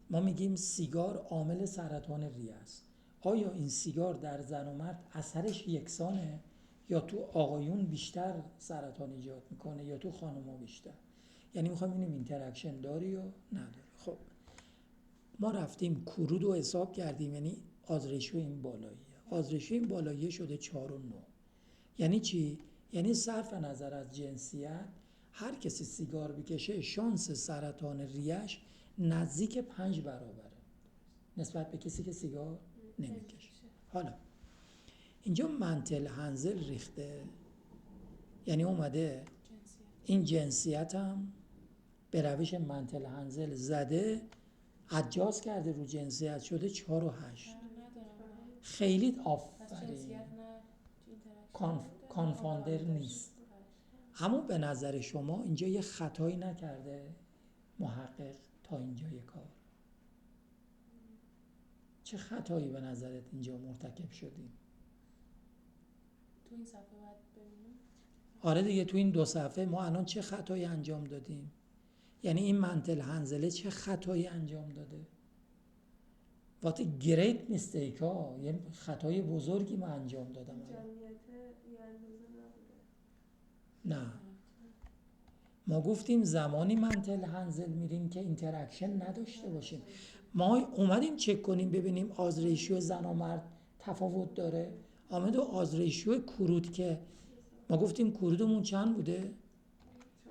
ما میگیم سیگار عامل سرطان ریه است، آیا این سیگار در زن و مرد اثرش یکسانه یا تو آقایون بیشتر سرطان ایجاد میکنه یا تو خانم‌ها بیشتر؟ یعنی میخوایم ببینیم اینتراکشن داره یا نداره. خب ما رفتیم کرود رو حساب کردیم، یعنی آز ریشیو این بالاییه، آز ریشیو این بالاییه شده 4 و 9. یعنی چی؟ یعنی صرف نظر از جنسیت هر کسی سیگار بکشه شانس سرطان ریش نزدیک 5 برابره نسبت به کسی که سیگار نمیکشه. حالا اینجا منتل هنزل ریخته، یعنی اومده این جنسیت هم به روش منتل هنزل زده، ادجاست کرده رو جنسیت شده 4 و 8. خیلی آفرین کانفاندر نیست. اما به نظر شما اینجا یه خطایی نکرده محقق تا اینجای کار؟ چه خطایی به نظرت اینجا مرتکب شدیم؟ تو این صفحه باید ببینیم. آره دیگه تو این 2 صفحه ما الان چه خطایی انجام دادیم؟ یعنی این منتل هنزله چه خطایی انجام داده؟ وقتی گریت میستیک ها، یه خطای بزرگی ما انجام دادم. نه ما گفتیم زمانی منتل هنزل میریم که اینتراکشن نداشته باشیم. ما اومدیم چک کنیم ببینیم آز ریشیو زن و مرد تفاوت داره، آمد و آز ریشیو کرود که ما گفتیم کرودمون چند بوده؟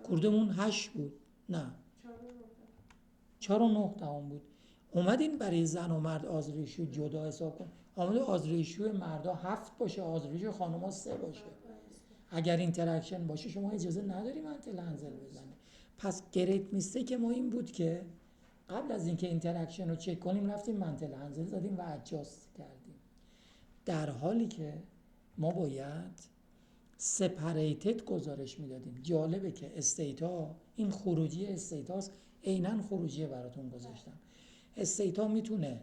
کرودمون 8 بود. نه 4.9 بود. اومدین برای زن و مرد آزریشو جدا حساب کن، آمده آزریشو مردا 7 باشه، آزریشو خانوما 3 باشه. اگر اینتراکشن باشه شما اجازه نداری منطل هنزل بزنی. پس گریت میستیک ما این بود که قبل از اینکه اینتراکشن رو چک کنیم رفتیم منطل هنزل زدیم و ادجاست کردیم، در حالی که ما باید سپریتد گزارش میدادیم. جالبه که استیتا، این خروجی استیتاست، عیناً خروجی براتون گذاشتم. استیتا میتونه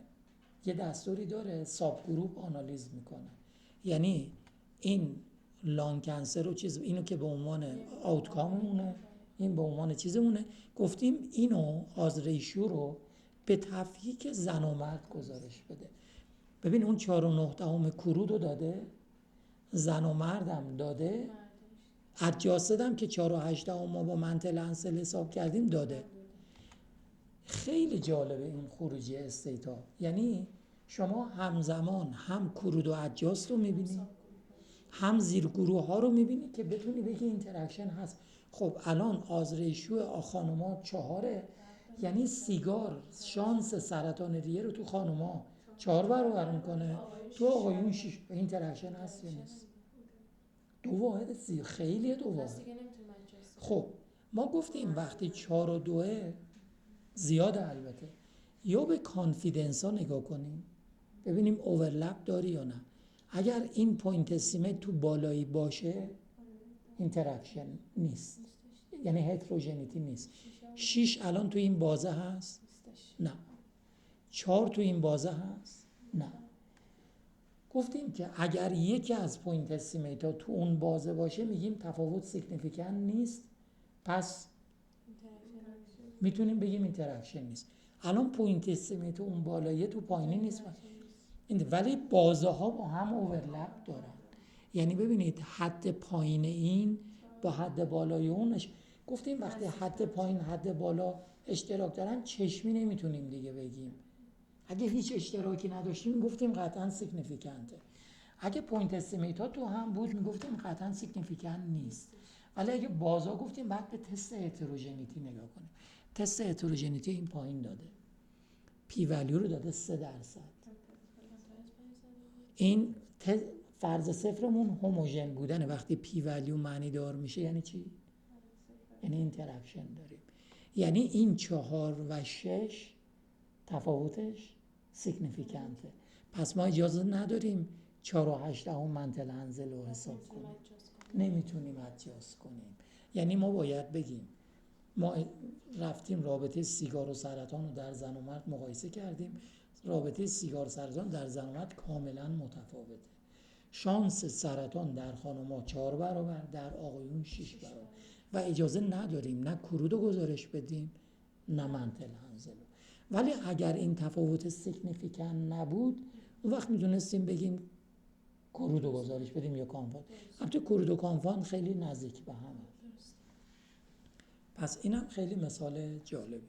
یه دستوری داره ساب گروپ آنالیز میکنه، یعنی این لان کنسر رو اینو که به عنوان آوتکاممونه، این به عنوان چیزمونه، گفتیم اینو آز ریشیو رو به تفکیک زن و مرد گزارش بده. ببین اون 4.9 کرود رو داده، زن و مردم داده، ادجاستم که 4.8 ما با منطل هنسل حساب کردیم داده. خیلی جالبه این خروجی استیتا، یعنی شما همزمان هم کرود و ادجاست رو میبینی، هم زیر گروه ها رو میبینی که بتونی بگی اینتراکشن هست. خب الان آز ریشیو خانوما 4، یعنی سیگار شانس سرطان ریه رو تو خانوما 4 برابر میکنه، تو آقایون 6. اینتراکشن هست یا نیست؟ 2 واحد خیلیه 2 واحد. خب ما گفتیم وقتی 4 و 2 زیاده، البته یا به کانفیدنس ها نگاه کنیم ببینیم اوورلپ داری یا نه. اگر این پوینت استیمیت تو بالایی باشه اینتراکشن نیست، یعنی هتروژنیتی نیست. 6 الان تو این بازه هست؟ نه. 4 تو این بازه هست؟ نه. گفتیم که اگر یکی از پوینت استیمیت ها تو اون بازه باشه میگیم تفاوت سیگنیفیکانت نیست، پس میتونیم بگیم اینتراکشن نیست. الان پوینت استیمیت اون بالاییه تو پایینی نیست، ولی بازه ها با هم اوورلپ دارن. یعنی ببینید حد پایین این با حد بالای اونش، گفتیم وقتی حد پایین حد بالا اشتراک دارن چشمی نمیتونیم دیگه بگیم. اگه هیچ اشتراکی نداشتیم گفتیم قطعا سیگنیفیکانته. اگه پوینت استیمیت ها تو هم بود میگفتیم قطعا سیگنیفیکانت نیست. ولی اگه بازا گفتیم بعد به تست هتروژنیتی نگاه کنیم. تست هتروژنیتی این پایین داده، پی ولیو رو داده 3%. این فرض صفرمون هوموژن بودنه. وقتی پی ولیو معنی دار میشه یعنی چی؟ یعنی اینتراکشن داریم. یعنی این 4 و 6 تفاوتش سیگنیفیکانته. پس ما اجازه نداریم 4.8 منطل هنزل رو حساب کنیم، نمیتونیم ادجاست کنیم. یعنی ما باید بگیم ما رفتیم رابطه سیگار و سرطان رو در زن و مرد مقایسه کردیم، رابطه سیگار سرطان در زن و مرد کاملا متفاوته. شانس سرطان در خانم‌ها 4 برابر، در آقایون 6 برابر، و اجازه نداریم نه کرود رو گزارش بدیم نه منطل هنزل. ولی اگر این تفاوت سیگنیفیکانت نبود اون وقت میتونستیم بگیم کرود رو گزارش بدیم یا کانفاند. البته کرود و کانفاند خیلی نزدیک به همه. پس اینم خیلی مثال جالبی.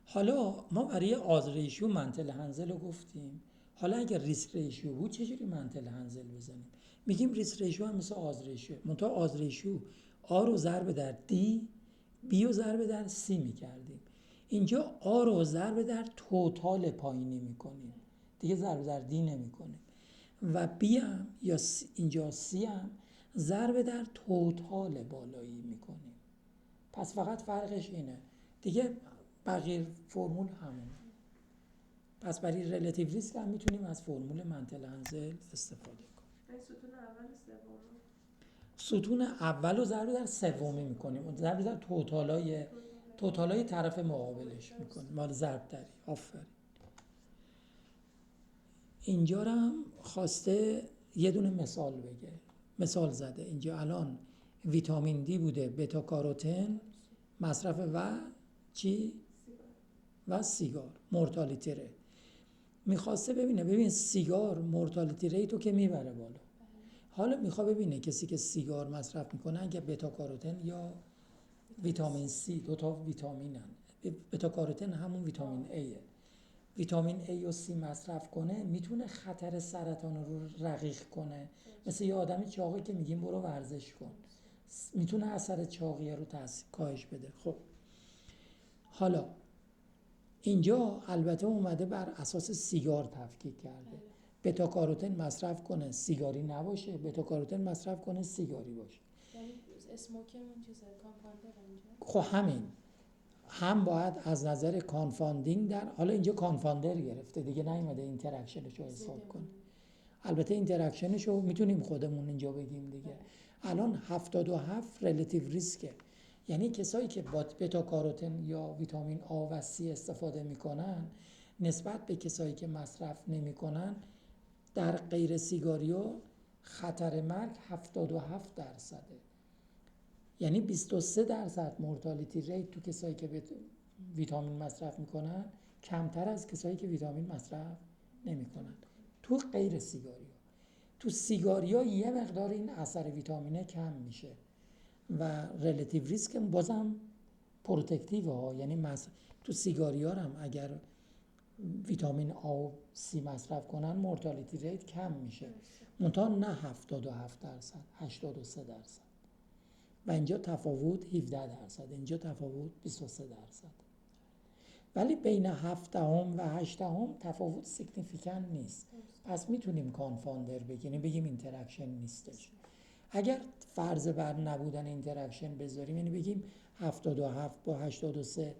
حالا ما برای آز ریشیو منطل هنزل رو گفتیم. حالا اگر ریسک ریشیو بود چجوری منطل هنزل بزنیم؟ میگیم ریسک ریشیو هم مثل آز ریشیو، منتها آز ریشیو آ رو ضرب در دی، بی رو ضرب در سی میکردیم. اینجا آ رو ضرب در توتال پایینی میکنیم، دیگه ضرب در دی نمیکنیم. و بی هم یا اینجا سی هم ضرب در توتال بالایی میکنیم. پس فقط فرقش اینه دیگه، بقیه فرمول همونه. پس برای ریلیتیو ریسک هم میتونیم از فرمول منطل هنزل استفاده کنیم. ستون اول رو ضرب در سومی میکنیم، ضرب در توتالای طرف مقابلش میکنیم، مال ضرب دری. آفرین. اینجا هم خواسته یه دونه مثال بگه، مثال زده. اینجا الان ویتامین دی بوده، بتا کاروتن مصرف و چی؟ و سیگار مورتالیتی ریت. میخواسته ببین سیگار مورتالیتی ریتو که میبره بالا. حالا میخواد ببینه کسی که سیگار مصرف میکنه اگه بتا کاروتن یا ویتامین سی، دوتا ویتامینن. بتا کاروتن همون ویتامین ایه. ویتامین ای و سی مصرف کنه میتونه خطر سرطان رو رقیق کنه. مثل یه آدمی چاقی که میگیم برو ورزش کن، میتونه اثر چاقیه رو کاهش بده. خب حالا اینجا البته اومده بر اساس سیگار تفکیک کرده. بتا کاروتن مصرف کنه سیگاری نباشه، بتا کاروتن مصرف کنه سیگاری باشه. یعنی اسموکمون چیزه کامپاندر اینجا. خب همین هم باید از نظر کانفاندینگ در حالا اینجا کانفاندر گرفته دیگه، نیومده اینتراکشنش رو حساب کنه. البته اینتراکشنش رو میتونیم خودمون اینجا بگیم دیگه. الان 77 ریلیتیو ریسکه، یعنی کسایی که با بتا کاروتن یا ویتامین آ و سی استفاده میکنن نسبت به کسایی که مصرف نمیکنن در غیر سیگاریو خطر مرگ 77%. یعنی 23% مورتالیتی ریت تو کسایی که ویتامین مصرف میکنن کمتر از کسایی که ویتامین مصرف نمیکنن تو غیر سیگاریا. تو سیگاریا یه مقدار این اثر ویتامینه کم میشه و ریلیتیو ریسک بازم پروتکتیو ها، یعنی تو سیگاریا هم اگر ویتامین آ و سی مصرف کنن مورتالیتی ریت کم میشه، منتها نه 77%، 83%. و اینجا تفاوت 17%، اینجا تفاوت 23%. ولی بین 7 و 8 تفاوت سیگنیفیکانت نیست. پس میتونیم کانفاندر بگیم اینتراکشن نیستش. اگر فرض بر نبودن اینتراکشن بذاریم، یعنی بگیم 77 با 83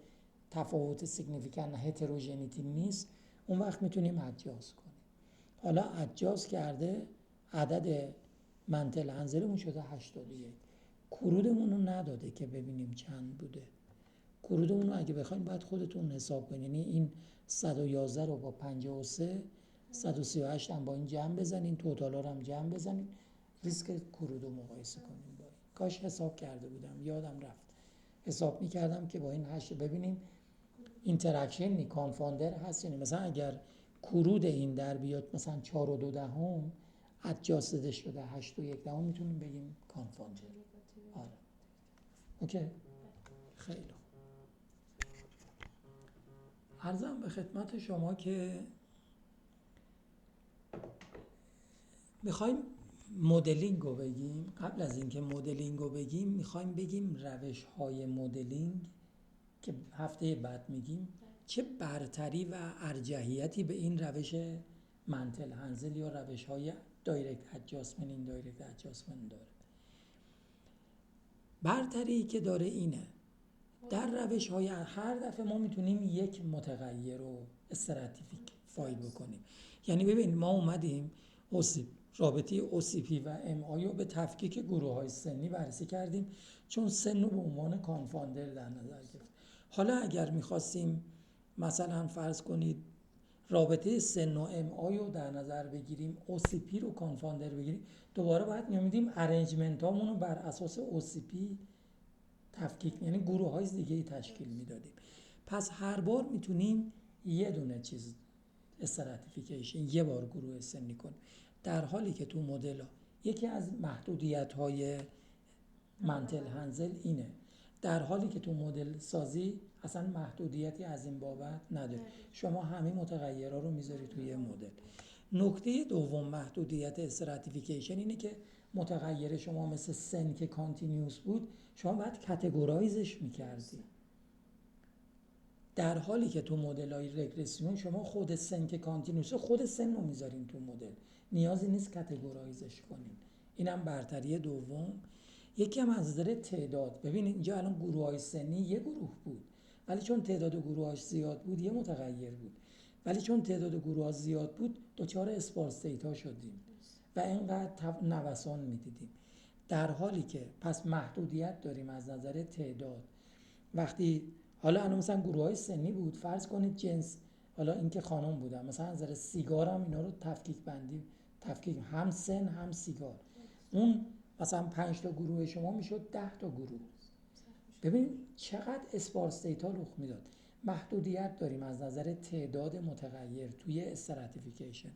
تفاوت سیگنیفیکانت، هتروژنیتی نیست، اون وقت میتونیم ادجاست کنیم. حالا ادجاست کرده عدد منتل هنزلمون شده 81. کرودمون رو نداده که ببینیم چند بوده. کرودمون رو اگه بخوایم باید خودتون حساب کنید، یعنی این 111 رو با 53 138 هم با این جمع بزنین، توتالا رو هم جمع بزنین، ریسک کرود رو مقایسه کنیم با این. کاش حساب کرده بودم، یادم رفت حساب میکردم که با این 8 ببینیم اینتراکشن کانفاندر هست. یعنی مثلا اگر کرود این در بیاد مثلا 4.2 ادجاستد شده 8.1 میتونیم بگیم کانفاندر. آره اوکی خیلی خوب. عرضم به خدمت شما که میخوایم مدلینگ رو بگیم. قبل از اینکه مدلینگ رو بگیم میخوایم بگیم روش های مدلینگ که هفته بعد میگیم چه برتری و ارجحیتی به این روش منتل هنزل یا روش های دایرکت ادجاستمنت این دایرکت ادجاستمنت داره. برتری که داره اینه در روش های هر دفعه ما میتونیم یک متغیر رو استراتیفای بکنیم. یعنی ببین ما اومدیم رابطه OCP و MI رو به تفکیک گروه های سنی بررسی کردیم چون سن رو به عنوان کانفاندر در نظر گرفت. حالا اگر میخواستیم مثلا فرض کنید رابطه سن و MI رو در نظر بگیریم، OCP رو کانفاندر بگیریم، دوباره باید می‌آمدیم ارنجمنت هامون رو بر اساس OCP تفکیک، یعنی گروه های دیگه تشکیل میدادیم. پس هر بار میتونیم یه دونه چیز استراتیفیکیشن یه بار گروه سنی کنیم، در حالی که تو مدل ها یکی از محدودیت های منتل هنزل اینه، در حالی که تو مدل سازی اصلا محدودیتی از این بابت نداره، شما همه متغیرها رو میذاری توی مدل. نکته دوم محدودیت استراتیفیکیشن اینه که متغیر شما مثل سن که کانتینیوس بود شما باید کاتگورایزش میکردی، در حالی که تو مدل های رگرسیون شما خود سن که کانتینیوس خود سن رو میذارین تو مدل، نیازی نیست کاتگورایزش کنین. اینم برتری دوم. یکی هم از نظر تعداد، ببینید اینجا الان گروه های سنی یه گروه بود ولی چون تعداد گروهاش زیاد بود یه متغیر بود، ولی چون تعداد گروه ها زیاد بود دچار اسپارس دیتا شدیم و اینقدر نوسان میدیدیم، در حالی که پس محدودیت داریم از نظر تعداد. وقتی حالا الان مثلا گروه های سنی بود، فرض کنید جنس، حالا این که خانم بودن مثلا از نظر سیگار هم اینا رو تفکیک هم سن هم سیگار، اون مثلا 5 تا گروه شما میشد 10 تا گروه. ببین چقدر اسپارس دیتا رخ میداد. محدودیت داریم از نظر تعداد متغیر توی استراتیفیکیشن،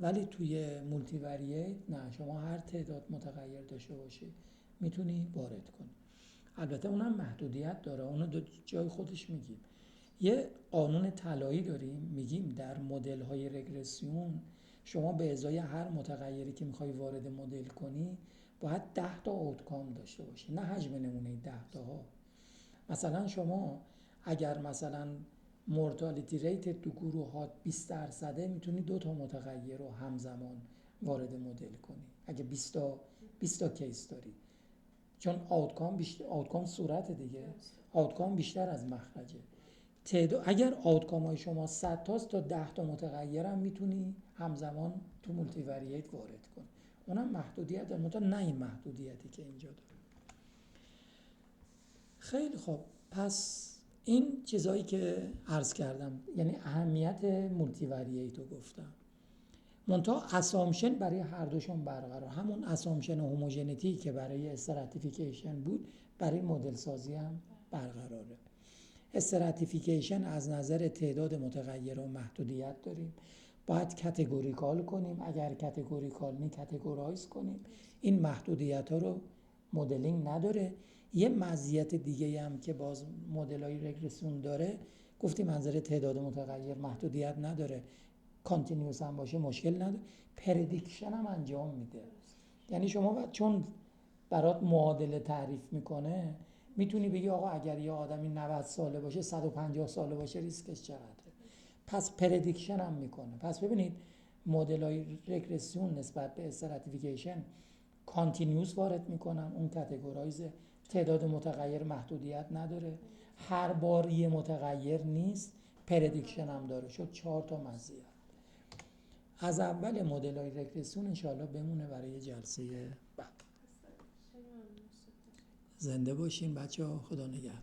ولی توی مولتی ورییت نه، شما هر تعداد متغیر داشته باشی میتونی وارد کنی. البته اونم محدودیت داره، اونو دو جای خودش میگیم. یه قانون طلایی داریم، میگیم در مدل های رگرسیون شما به ازای هر متغیری که میخوای وارد مدل کنی باید 10 تا آوتکام داشته باشی، نه حجم نمونه 10 تا ها. مثلا شما اگر مثلا مورتالیتی ریت تو گروه ها 20% میتونی 2 تا متغیر رو همزمان وارد مدل کنی اگه 20 تا کیس داری، چون آوتکام صورت دیگه، آوتکام بیشتر از مخرجه. اگر آوتکام های شما 100 تاست تا 10 تا متغیر هم میتونی همزمان تو مولتی ورییت وارد کنی. اونم محدودیت داره، منتها نه این محدودیتی که اینجا داره. خیلی خوب، پس این چیزایی که عرض کردم یعنی اهمیت مولتی ورییت رو گفتم. منتها اسامشن برای هر دوشون برقرار، همون اسامشن هوموژنیتی که برای استراتیفیکیشن بود برای مدل سازی هم برقراره. استراتیفیکیشن از نظر تعداد متغیر و محدودیت داریم، باید کاتگوریکال کنیم، اگر کاتگوریکال نی کاتگورایز کنیم. این محدودیت ها رو مدلینگ نداره. یه مزیت دیگه هم که باز مدل‌های رگرسیون داره، گفتیم منظر تعداد متغیر محدودیت نداره، کانتینیوس هم باشه مشکل نداره، پردیکشن هم انجام میده. یعنی شما چون برات معادله تعریف میکنه میتونی بگی آقا اگر یه آدمی 90 ساله باشه 150 ساله باشه ریسکش چقدره، پس پردیکشن هم میکنه. پس ببینید مدل‌های رگرسیون نسبت به استراتیفیکیشن کانتینیوس وارد میکنن، اون کاتگورایز، تعداد متغیر محدودیت نداره، هر بار یه متغیر نیست، پردیکشن هم داره. شد 4 تا مزیت. از اول مدل‌های رگرسیون انشاءالله بمونه برای جلسه بعد. زنده باشین بچه‌ها، خدا نگهدار.